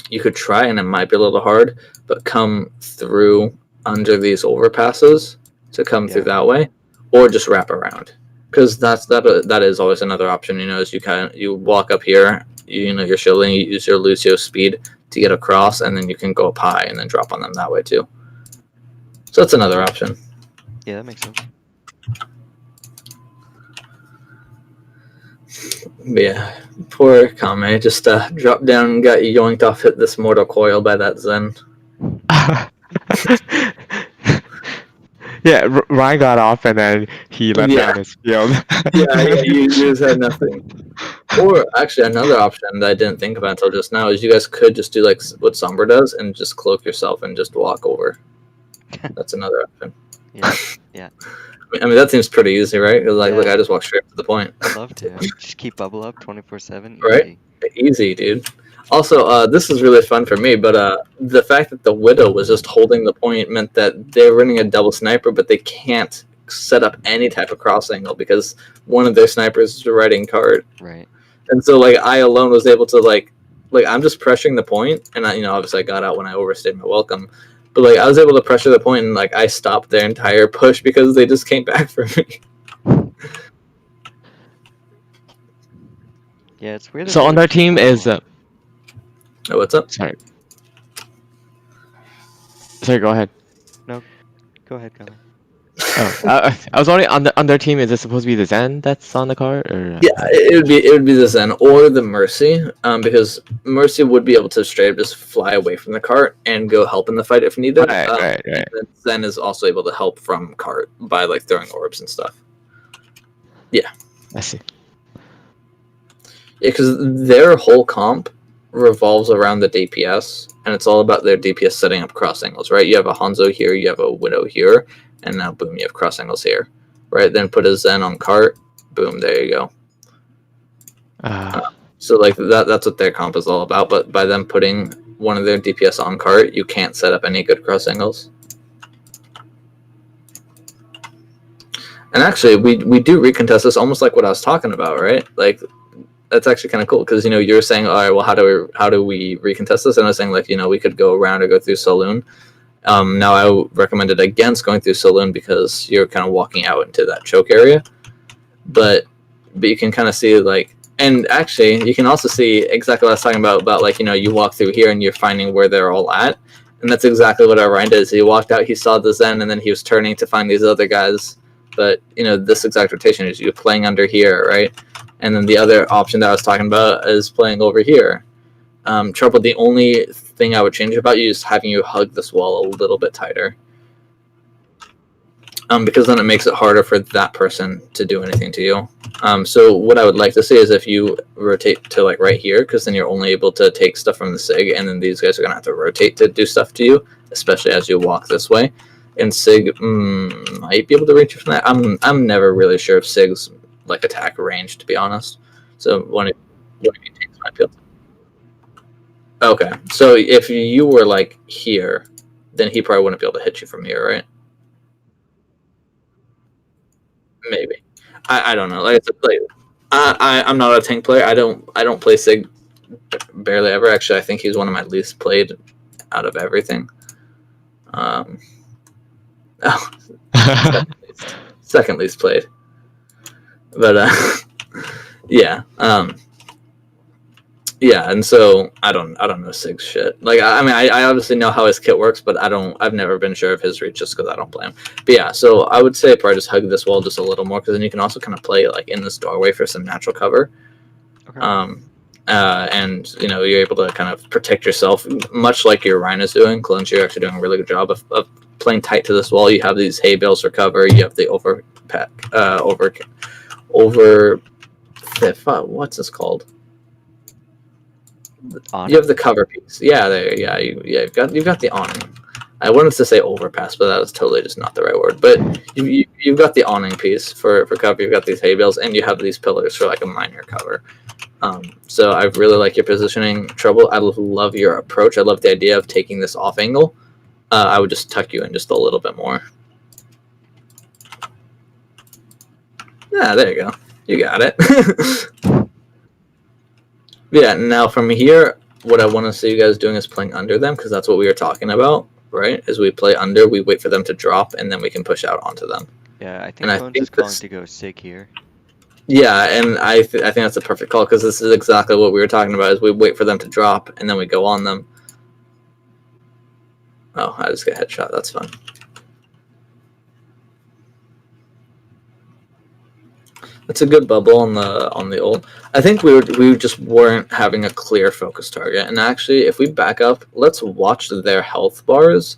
you could try, and it might be a little hard, but come through under these overpasses to come through that way, or just wrap around, because that is always another option. Is you walk up here, you're shielding, you use your Lucio speed to get across, and then you can go up high and then drop on them that way too. So that's another option. Yeah, that makes sense. But yeah, poor Kame just dropped down and got yoinked off hit this mortal coil by that Zen. Yeah, Ryan got off and then he let Yeah. down his field. You just had nothing. Or actually, another option that I didn't think about until just now is you guys could just do like what Sombra does and just cloak yourself and just walk over. That's another option. Yeah. I mean, that seems pretty easy, right? 'Cause, like, look, Yeah. I just walk straight to the point. I'd love to. Just keep bubble up 24/7. Right? Easy. Easy, dude. Also, this is really fun for me, but the fact that the Widow was just holding the point meant that they're running a double sniper, but they can't set up any type of cross angle because one of their snipers is riding card. Right. And so, like, I alone was able to, like I'm just pressuring the point, and I, obviously I got out when I overstayed my welcome, but, like, I was able to pressure the point, and, like, I stopped their entire push because they just came back for me. Yeah, it's weird. So on their team is Oh, what's up? sorry. Sorry, go ahead. Go ahead, Kyle. Oh, I was wondering on their team, is it supposed to be the Zen that's on the card, or? Yeah, it would be the Zen or the Mercy, because Mercy would be able to straight up just fly away from the cart and go help in the fight if needed. Right. And then Zen is also able to help from cart by like throwing orbs and stuff. I see. Yeah, because their whole comp revolves around the DPS, and it's all about their DPS setting up cross angles, right? You have a Hanzo here, you have a Widow here, and now boom, you have cross angles here, right? Then put a Zen on cart, boom, there you go. So like that's what their comp is all about. But by them putting one of their DPS on cart, you can't set up any good cross angles. And actually, we do recontest this almost like what I was talking about, right? Like that's actually kind of cool because you were saying, all right, well, how do we recontest this? And I was saying like we could go around or go through Saloon. Now I recommended against going through Saloon because you're kind of walking out into that choke area, but you can kind of see like. And actually, you can also see exactly what I was talking about like, you walk through here and you're finding where they're all at. And that's exactly what Orion did. He walked out, he saw the Zen, and then he was turning to find these other guys. But, this exact rotation is you playing under here, right? And then the other option that I was talking about is playing over here. Trouble, the only thing I would change about you is having you hug this wall a little bit tighter. Because then it makes it harder for that person to do anything to you. So what I would like to see is if you rotate to like right here, because then you're only able to take stuff from the SIG, and then these guys are gonna have to rotate to do stuff to you, especially as you walk this way. And SIG might be able to reach you from that. I'm never really sure if SIG's like attack range, to be honest. So one of you takes my field. Okay, so if you were like here, then he probably wouldn't be able to hit you from here, right? Maybe. I don't know. Like I said, I'm not a tank player. I don't play Sig barely ever. Actually, I think he's one of my least played out of everything. Second least played. But yeah. Yeah, and so I don't know Sig's shit. Like I mean I obviously know how his kit works, but I've never been sure of his reach just because I don't play him. But yeah, so I would say probably just hug this wall just a little more because then you can also kind of play like in this doorway for some natural cover. Okay. And you're able to kind of protect yourself, much like your Rhine is doing. Clone, you're actually doing a really good job of playing tight to this wall. You have these hay bales for cover. You have the what's this called? You have the cover piece. Yeah, there. Yeah, you've got the awning. I wanted to say overpass, but that was totally just not the right word. But you've got the awning piece for cover. You've got these hay bales, and you have these pillars for like a minor cover. So I really like your positioning, Trouble. I love your approach. I love the idea of taking this off angle. I would just tuck you in just a little bit more. Yeah, there you go. You got it. Yeah, now from here, what I want to see you guys doing is playing under them, because that's what we were talking about, right? As we play under, we wait for them to drop, and then we can push out onto them. Yeah, I think Clone's just calling to go Sig here. Yeah, and I think that's a perfect call, because this is exactly what we were talking about, is we wait for them to drop, and then we go on them. Oh, I just got headshot. That's fun. It's a good bubble on the ult. I think we just weren't having a clear focus target. And actually, if we back up, let's watch their health bars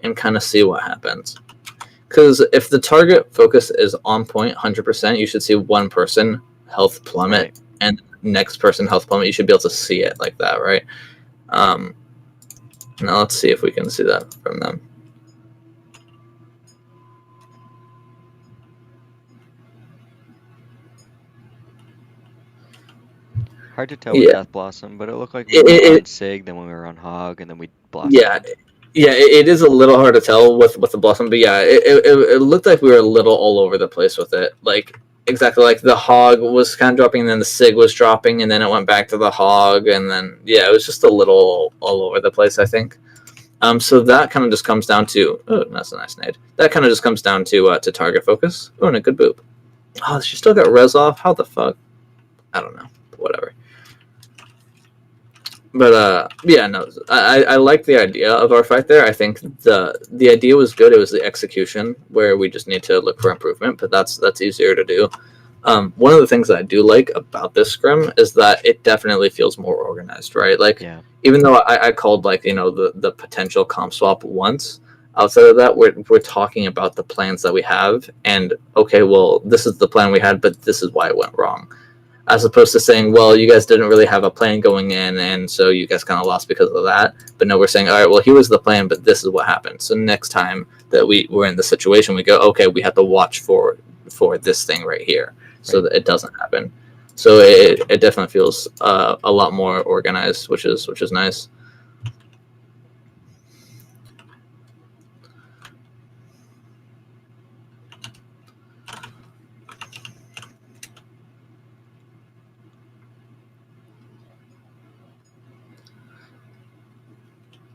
and kind of see what happens. Because if the target focus is on point 100%, you should see one person health plummet, Right. and next person health plummet. You should be able to see it like that, right? Now let's see if we can see that from them. Hard to tell with Yeah. Death Blossom, but it looked like we were on Sig, then when we were on Hog, and then we Blossom. Yeah, it is a little hard to tell with the Blossom, but yeah, it looked like we were a little all over the place with it. Like, exactly, like the Hog was kind of dropping, and then the Sig was dropping, and then it went back to the Hog, and then, yeah, it was just a little all over the place, I think. So that kind of just comes down to, oh, that's a nice nade. That kind of just comes down to target focus. Oh, and a good boop. Oh, she still got res off? How the fuck? I don't know. Whatever. But yeah, no, I like the idea of our fight there. I think the idea was good. It was the execution where we just need to look for improvement, but that's easier to do. One of the things that I do like about this scrim is that it definitely feels more organized, right? Like, Yeah. even though I called, like, you know, the potential comp swap once, outside of that, we're talking about the plans that we have, and okay, well, this is the plan we had, but this is why it went wrong. As opposed to saying, well, you guys didn't really have a plan going in, and so you guys kind of lost because of that. But no, we're saying, all right, well, here was the plan, but this is what happened. So next time that we were in the situation, we go, okay, we have to watch for this thing right here, so that it doesn't happen. So it definitely feels a lot more organized, which is nice.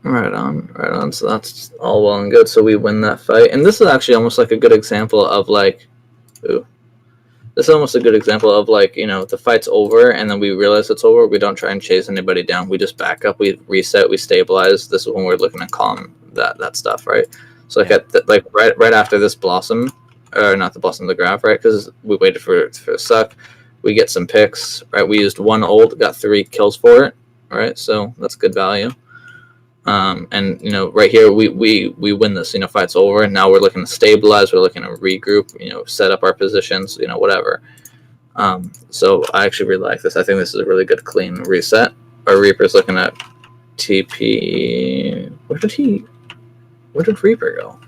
Right on. So that's all well and good. So we win that fight, and this is actually almost like a good example of like, ooh, this is almost a good example of like, you know, the fight's over, and then we realize it's over. We don't try and chase anybody down. We just back up. We reset. We stabilize. This is when we're looking to calm that stuff, right? So like right after this Blossom, or not the Blossom, the Graph, right? Because we waited for a suck. We get some picks, right? We used one ult, got 3 kills for it, right? So that's good value. And you know, right here we win this. You know, fight's over, and now we're looking to stabilize. We're looking to regroup. You know, set up our positions. You know, whatever. So I actually really like this. I think this is a really good clean reset. Our Reaper's looking at TP. Where did Reaper go?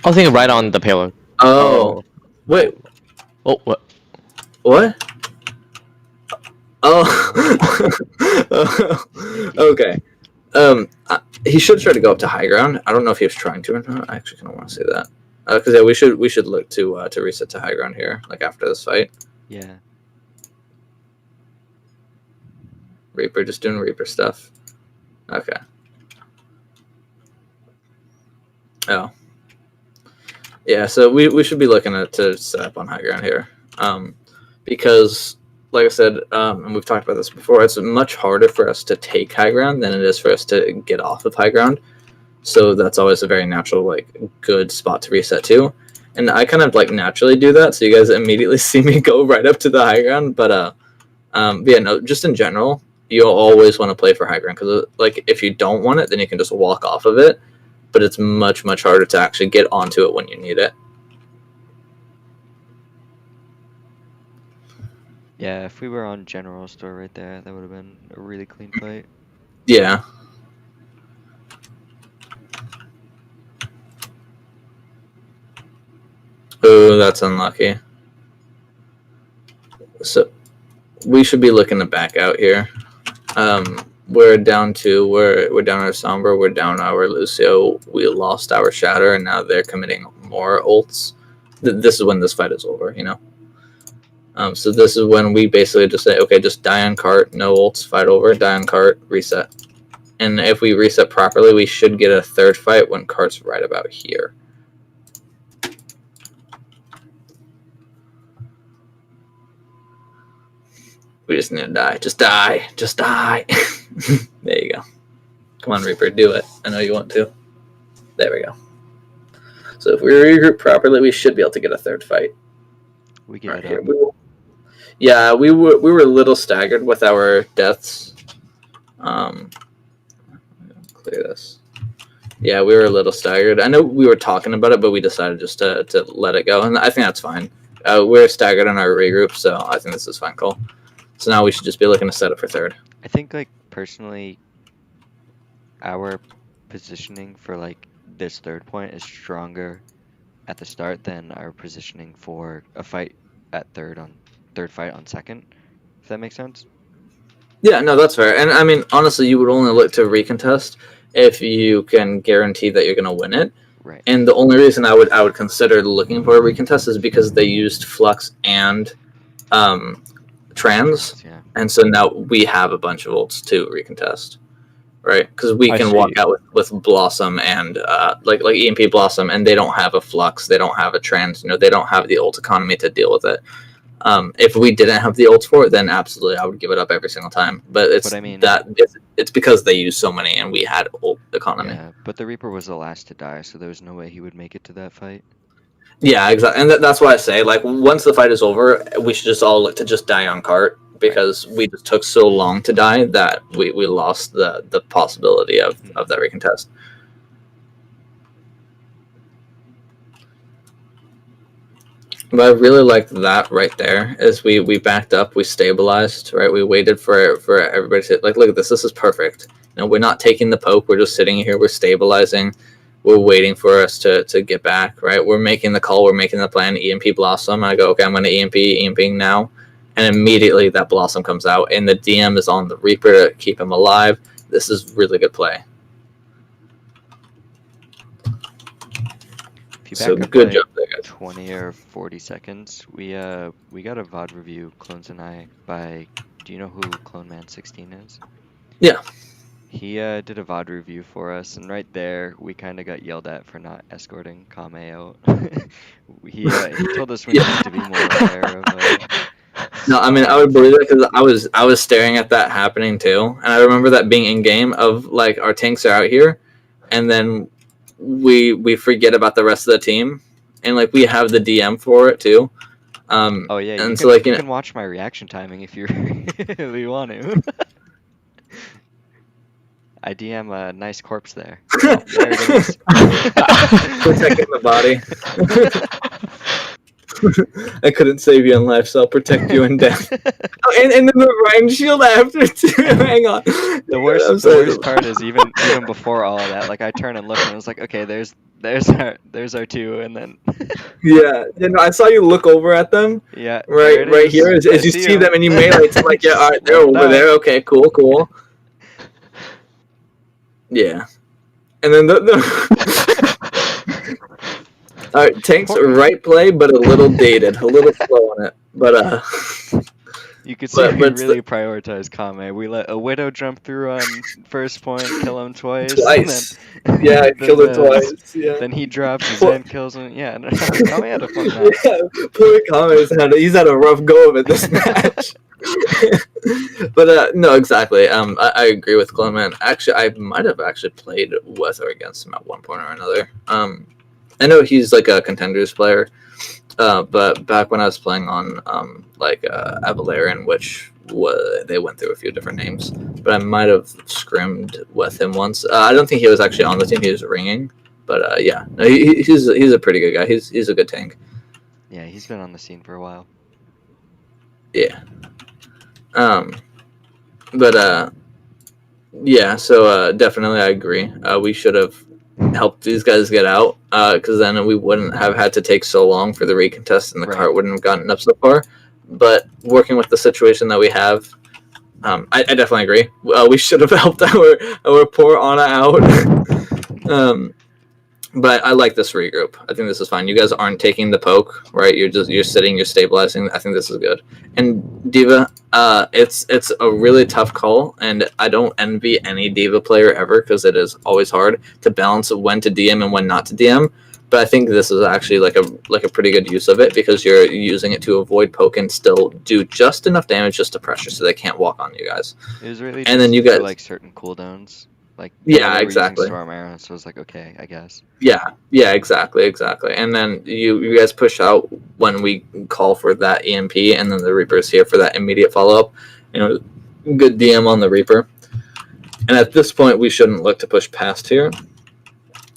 I was thinking right on the payload. Oh, wait. Oh, what? What? Oh, okay. He should try to go up to high ground. I don't know if he was trying to or not. I actually kind of want to say that, because yeah, we should look to reset to high ground here, like after this fight. Yeah. Reaper just doing Reaper stuff. Okay. Oh. Yeah, so we should be looking to set up on high ground here, because, like I said, and we've talked about this before, it's much harder for us to take high ground than it is for us to get off of high ground. So that's always a very natural, like, good spot to reset to. And I kind of, like, naturally do that, so you guys immediately see me go right up to the high ground. But yeah, no, just in general, you'll always want to play for high ground, because, like, if you don't want it, then you can just walk off of it. But it's much, much harder to actually get onto it when you need it. Yeah, if we were on General Store right there, that would have been a really clean fight. Yeah. Oh, that's unlucky. So we should be looking to back out here. We're down 2. We're down our Sombra. We're down our Lucio. We lost our Shatter, and now they're committing more ults. This is when this fight is over, you know. So this is when we basically just say, okay, just die on cart, no ults, fight over, die on cart, reset. And if we reset properly, we should get a third fight when cart's right about here. We just need to die. Just die. Just die. There you go. Come on, Reaper, do it. I know you want to. There we go. So if we regroup properly, we should be able to get a third fight. We give Right it here. up. Yeah, we were a little staggered with our deaths. Clear this. Yeah, we were a little staggered. I know we were talking about it, but we decided just to let it go, and I think that's fine. We're staggered in our regroup, so I think this is fine, Cole. So now we should just be looking to set up for third. I think, like, personally, our positioning for, like, this third point is stronger at the start than our positioning for a fight at third fight on second, if that makes sense. Yeah, no, that's fair. And I mean, honestly, you would only look to recontest if you can guarantee that you're going to win it. Right. And the only reason I would consider looking for a recontest is because they used Flux and Trans, Yeah. and so now we have a bunch of ults to recontest, right? Because we I can see. walk out with Blossom and like EMP Blossom, and they don't have a Flux, they don't have a Trans, they don't have the ult economy to deal with it. If we didn't have the ults for it, then absolutely I would give it up every single time. But I mean, it's because they use so many and we had ult economy. Yeah, but the Reaper was the last to die, so there was no way he would make it to that fight. Yeah, exactly, and that's why I say, like, once the fight is over, we should just all look to just die on cart, because we just took so long to die that we lost the possibility of that recontest. But I really liked that right there. As we backed up, we stabilized, right? We waited for everybody to, like, look at this. This is perfect. We're not taking the poke. We're just sitting here. We're stabilizing. We're waiting for us to get back, right? We're making the call. We're making the plan. EMP Blossom. I go, okay, I'm going to EMPing now. And immediately that Blossom comes out, and the DM is on the Reaper to keep him alive. This is really good play. If you So back up good like job there, guys. 20 or 40 seconds, we got a VOD review, Clones and I, by, do you know who Clone Man 16 is? Yeah. He did a VOD review for us, and right there, we kind of got yelled at for not escorting Kame out. he told us we need to be more aware of. No, I mean, I would believe it because I was staring at that happening too, and I remember that being in game of, like, our tanks are out here, and then we forget about the rest of the team, and, like, we have the DM for it too. Oh yeah, and you so, can, like, you can watch my reaction timing if you really want to. I DM a nice corpse there. Oh, there it is. protecting the body. I couldn't save you in life, so I'll protect you in death. Oh, and then the Ryan shield after too. Hang on. The worst part is even before all of that, like, I turn and look and I was like, okay, there's our two, and then Yeah, I saw you look over at them. yeah, Right here, as you see them and you melee, it's like, yeah, all right, they're over there. Okay, cool. Yeah, and then all right, tank's right play, but a little dated, a little slow on it. But you could see we really prioritize Kame. We let a Widow jump through on first point, kill him twice. And then, yeah, killed him twice. Yeah. Then he drops his end, kills him. Yeah, Kame had a fun match. Yeah, poor Kame's had a rough go of it this match. But no, exactly. I agree with Clement. Actually, I might have actually played with or against him at one point or another. I know he's like a contenders player, but back when I was playing on Avalarian, which they went through a few different names, but I might have scrimmed with him once. I don't think he was actually on the team; he was ringing. But yeah, no, he's a pretty good guy. He's a good tank. Yeah, he's been on the scene for a while. Yeah. But yeah. So definitely, I agree. We should have helped these guys get out, because then we wouldn't have had to take so long for the recontest, and the cart wouldn't have gotten up so far. But working with the situation that we have, I definitely agree. We should have helped our poor Ana out. But I like this regroup. I think this is fine. You guys aren't taking the poke, right? You're sitting, you're stabilizing. I think this is good. And Diva, it's a really tough call, and I don't envy any Diva player ever, because it is always hard to balance when to DM and when not to DM. But I think this is actually like a pretty good use of it, because you're using it to avoid poke and still do just enough damage just to pressure so they can't walk on you guys. It was really and then you guys like certain cooldowns. Like Yeah, they were exactly. using storm arrows, so I was like, okay, I guess. Yeah, exactly. And then you guys push out when we call for that EMP, and then the Reaper's here for that immediate follow up. Good DM on the Reaper. And at this point, we shouldn't look to push past here.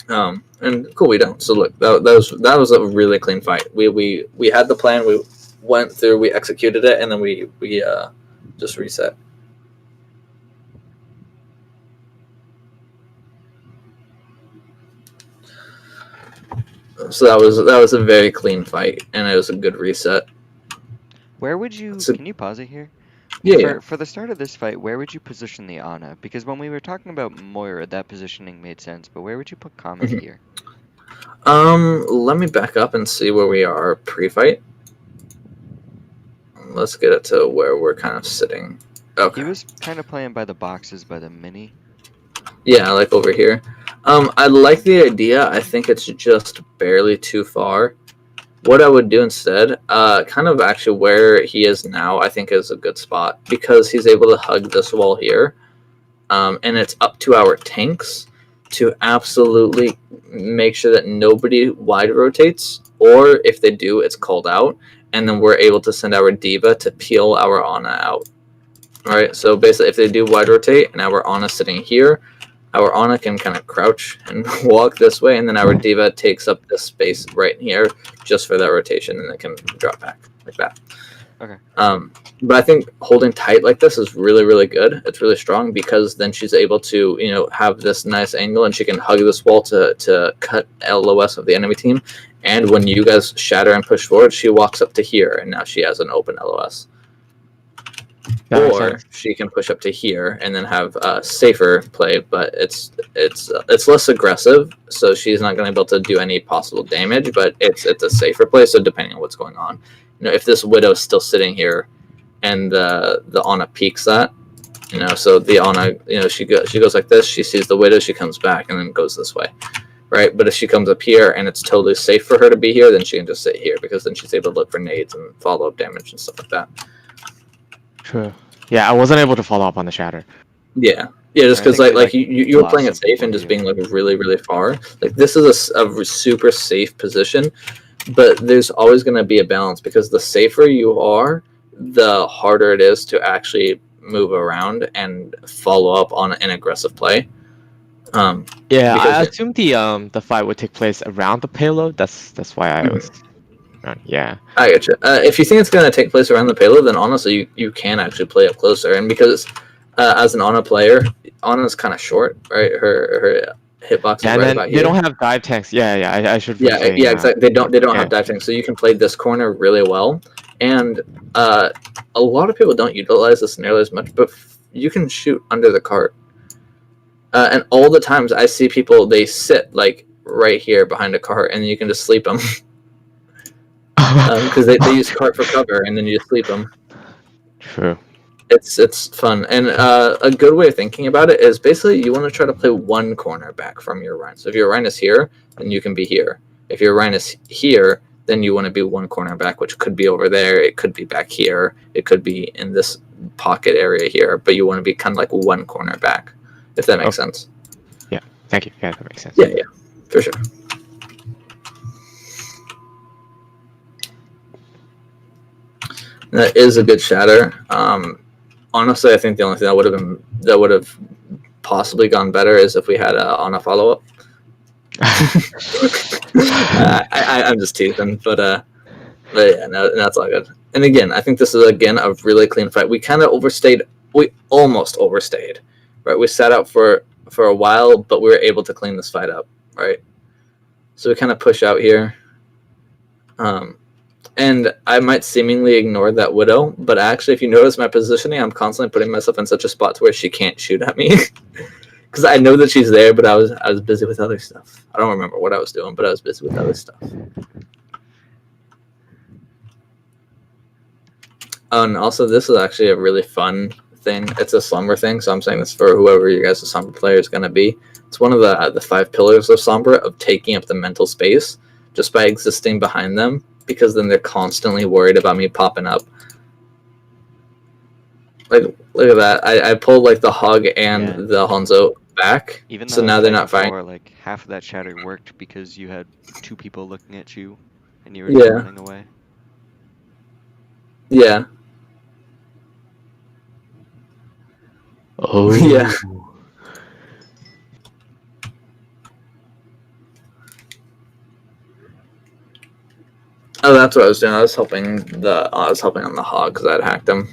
And cool, we don't. So look, that was a really clean fight. We had the plan. We went through. We executed it, and then we just reset. So that was a very clean fight, and it was a good reset. Where would you? So, Can you pause it here? yeah. For the start of this fight, where would you position the Ana? Because when we were talking about Moira, that positioning made sense. But where would you put Comet here? Let me back up and see where we are pre-fight. Let's get it to where we're kind of sitting. Okay. He was kind of playing by the boxes by the mini. Yeah, like over here. I like the idea. I think it's just barely too far. What I would do instead, kind of actually where he is now, I think is a good spot because he's able to hug this wall here. And it's up to our tanks to absolutely make sure that nobody wide rotates, or if they do, it's called out, and then we're able to send our Diva to peel our Ana out. All right, so basically if they do wide rotate and our Ana sitting here, our Ana can kind of crouch and walk this way, and then our Diva takes up this space right here just for that rotation, and it can drop back like that. Okay. But I think holding tight like this is really, really good. It's really strong because then she's able to, have this nice angle, and she can hug this wall to cut LOS of the enemy team. And when you guys shatter and push forward, she walks up to here, and now she has an open LOS. Or she can push up to here and then have a safer play, but it's less aggressive, so she's not going to be able to do any possible damage. But it's a safer play. So depending on what's going on, if this Widow is still sitting here, and the Ana peeks that, so the Ana, she goes like this. She sees the Widow, she comes back, and then goes this way, right? But if she comes up here and it's totally safe for her to be here, then she can just sit here because then she's able to look for nades and follow up damage and stuff like that. True. Yeah, I wasn't able to follow up on the shatter. Yeah, just because like you were playing it safe and just being like really, really far. Like this is a super safe position, but there's always going to be a balance because the safer you are, the harder it is to actually move around and follow up on an aggressive play. Yeah, I assumed the fight would take place around the payload. That's why I was. Yeah, I get you. If you think it's going to take place around the payload, then honestly, you can actually play up closer. And because as an Ana player, Ana's kind of short, right? Her hitbox is right about here. They don't have dive tanks. Yeah. I should. Yeah, exactly. They don't have dive tanks, so you can play this corner really well. And a lot of people don't utilize this nearly as much, but you can shoot under the cart. And all the times I see people, they sit like right here behind a cart, and you can just sleep them. Because they use cart for cover, and then you just sleep them. True. It's fun, and a good way of thinking about it is basically you want to try to play one corner back from your Rein. So if your Rein is here, then you can be here. If your Rein is here, then you want to be one corner back, which could be over there. It could be back here. It could be in this pocket area here. But you want to be kind of like one corner back, if that makes sense. Yeah. Thank you. Yeah, that makes sense. Yeah, for sure. That is a good shatter. Honestly, I think the only thing that would have possibly gone better is if we had on a follow up. I'm just teasing, but yeah, no, that's all good. And again, I think this is again a really clean fight. We kind of overstayed. We almost overstayed, right? We sat out for a while, but we were able to clean this fight up, right? So we kind of push out here. And I might seemingly ignore that Widow, but actually, if you notice my positioning, I'm constantly putting myself in such a spot to where she can't shoot at me. Because I know that she's there, but I was busy with other stuff. I don't remember what I was doing, but I was busy with other stuff. Oh, and also, this is actually a really fun thing. It's a Slumber thing, so I'm saying this for whoever you guys' Sombra player is going to be. It's one of the 5 pillars of Sombra, of taking up the mental space just by existing behind them, because then they're constantly worried about me popping up. Like, look at that. I pulled like the Hog and the Hanzo back, Even so though now they're not fighting. before, like half of that shatter worked because you had 2 people looking at you, and you were Yeah. just running away. Yeah. Oh. Yeah. Oh, that's what I was doing. I was helping on the hog because I'd hacked him.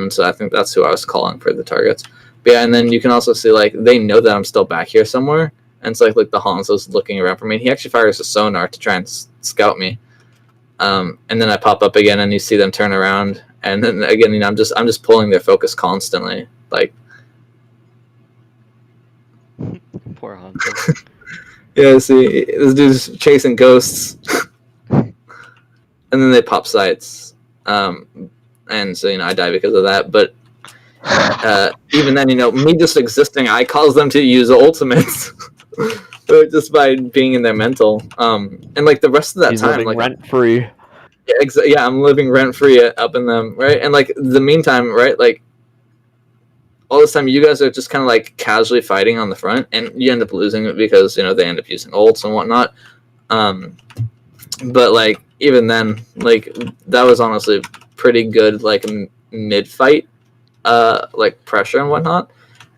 So I think that's who I was calling for the targets. But yeah, and then you can also see like they know that I'm still back here somewhere, and it's like the Hanzo's looking around for me. And he actually fires a sonar to try and scout me. And then I pop up again, and you see them turn around, and then again, I'm just pulling their focus constantly. Like, Poor Hanzo. yeah, see, this dude's chasing ghosts, and then they pop sights, and so I die because of that. But even then, me just existing, I cause them to use ultimates. Just by being in their mental, and like the rest of that He's time, living like rent free. yeah, I'm living rent free up in them, right? And like the meantime, right, like all this time, you guys are just kind of like casually fighting on the front, and you end up losing it because they end up using ults and whatnot. But like even then, like that was honestly pretty good, like mid fight, like pressure and whatnot.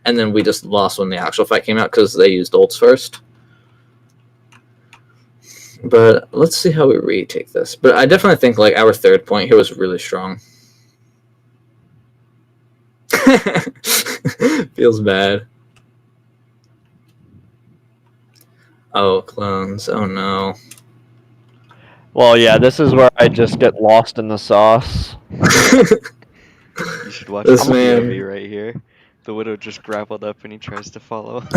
And then we just lost when the actual fight came out because they used ults first. But let's see how we retake this. But I definitely think like our third point here was really strong. Feels bad. Oh, clones. Oh no. Well, yeah, this is where I just get lost in the sauce. You should watch This this man. POV right here. The Widow just grappled up and he tries to follow. I'm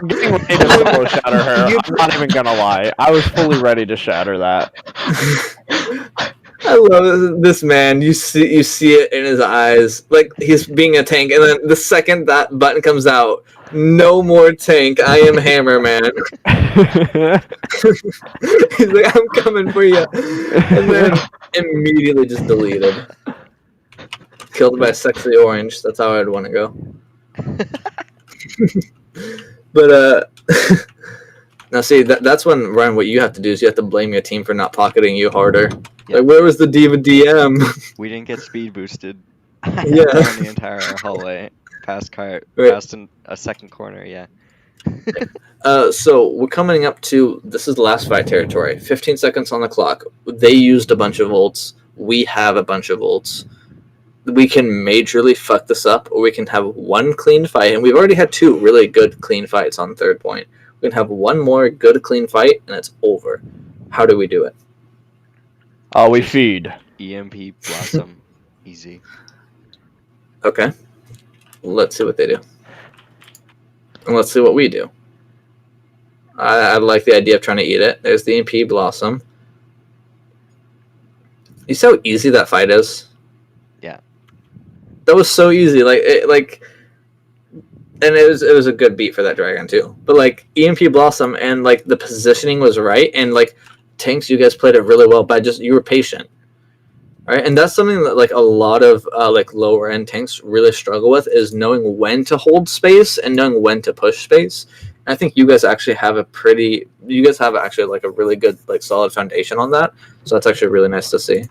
getting ready to solo shatter her. I'm not even gonna lie. I was fully ready to shatter that. I love this man. You see it in his eyes, like he's being a tank, and then the second that button comes out, no more tank. I am Hammer Man. He's like, I'm coming for you, and then immediately just deleted. Killed by sexy orange. That's how I'd want to go. But now see that's when, Ryan, what you have to do is you have to blame your team for not pocketing you harder. Yep. Like, where was the Diva DM? We didn't get speed boosted. Yeah. Down the entire hallway, past Right. past a second corner. Yeah. So we're coming up to, this is the last fight territory. 15 seconds on the clock. They used a bunch of ults. We have a bunch of ults. We can majorly fuck this up, or we can have one clean fight, and we've already had 2 really good clean fights on third point. We can have one more good clean fight, and it's over. How do we do it? We feed. EMP Blossom. Easy. Okay. Let's see what they do. And let's see what we do. I like the idea of trying to eat it. There's the EMP Blossom. You see how easy that fight is? Yeah. That was so easy. And it was a good beat for that dragon too. But like EMP Blossom, and like the positioning was right, and like tanks, you guys played it really well by you were patient. Right? And that's something that like a lot of like lower end tanks really struggle with, is knowing when to hold space and knowing when to push space. And I think you guys actually have actually like a really good, like solid foundation on that. So that's actually really nice to see.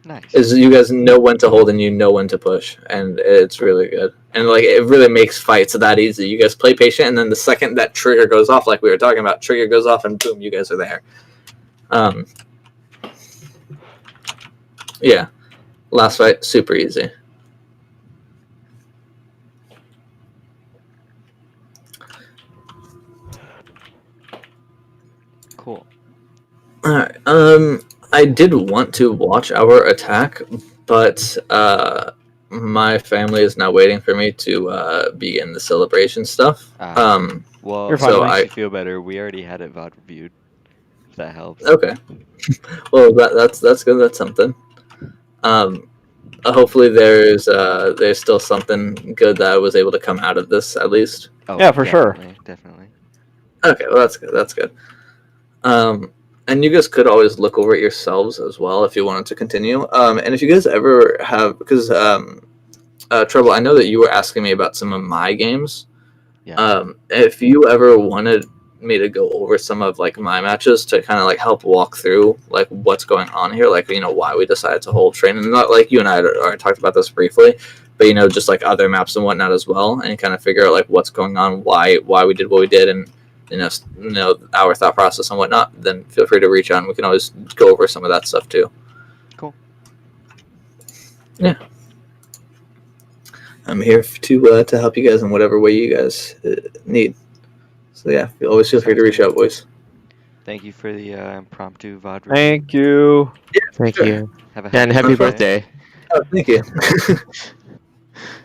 Nice. Is you guys know when to hold and you know when to push, and it's really good. And like it really makes fights that easy. You guys play patient, and then the second that trigger goes off, like we were talking about, trigger goes off and boom, you guys are there. Yeah. Last fight, super easy. Cool. Alright. I did want to watch our attack, but my family is now waiting for me to begin the celebration stuff. Well, You're so fine. it makes I- you feel better. We already had it VOD reviewed. If that helps. Okay. Well, that's good. That's something. Hopefully there's still something good that I was able to come out of this, at least. Oh, Yeah, for sure. Definitely. Okay, well that's good. That's good. And you guys could always look over it yourselves as well if you wanted to continue. And if you guys ever have, because Trouble, I know that you were asking me about some of my games. Yeah. If you ever wanted me to go over some of like my matches to kind of like help walk through like what's going on here, like why we decided to hold train, and not like you and I already talked about this briefly, but just like other maps and whatnot as well, and kind of figure out like what's going on, why we did what we did, and our thought process and whatnot, then feel free to reach out and we can always go over some of that stuff too. Cool. Yeah. I'm here to help you guys in whatever way you guys need. So yeah, always feel free to reach out, boys. Thank you for the impromptu VOD review. Thank you. Thank Sure. you. Have a And happy birthday. birthday. Oh, thank you.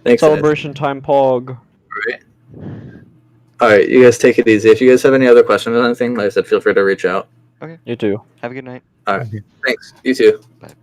Thanks. Celebration time, Pog. Right. All right, you guys take it easy. If you guys have any other questions or anything, like I said, feel free to reach out. Okay. You too. Have a good night. All right. Thanks. You too. Bye.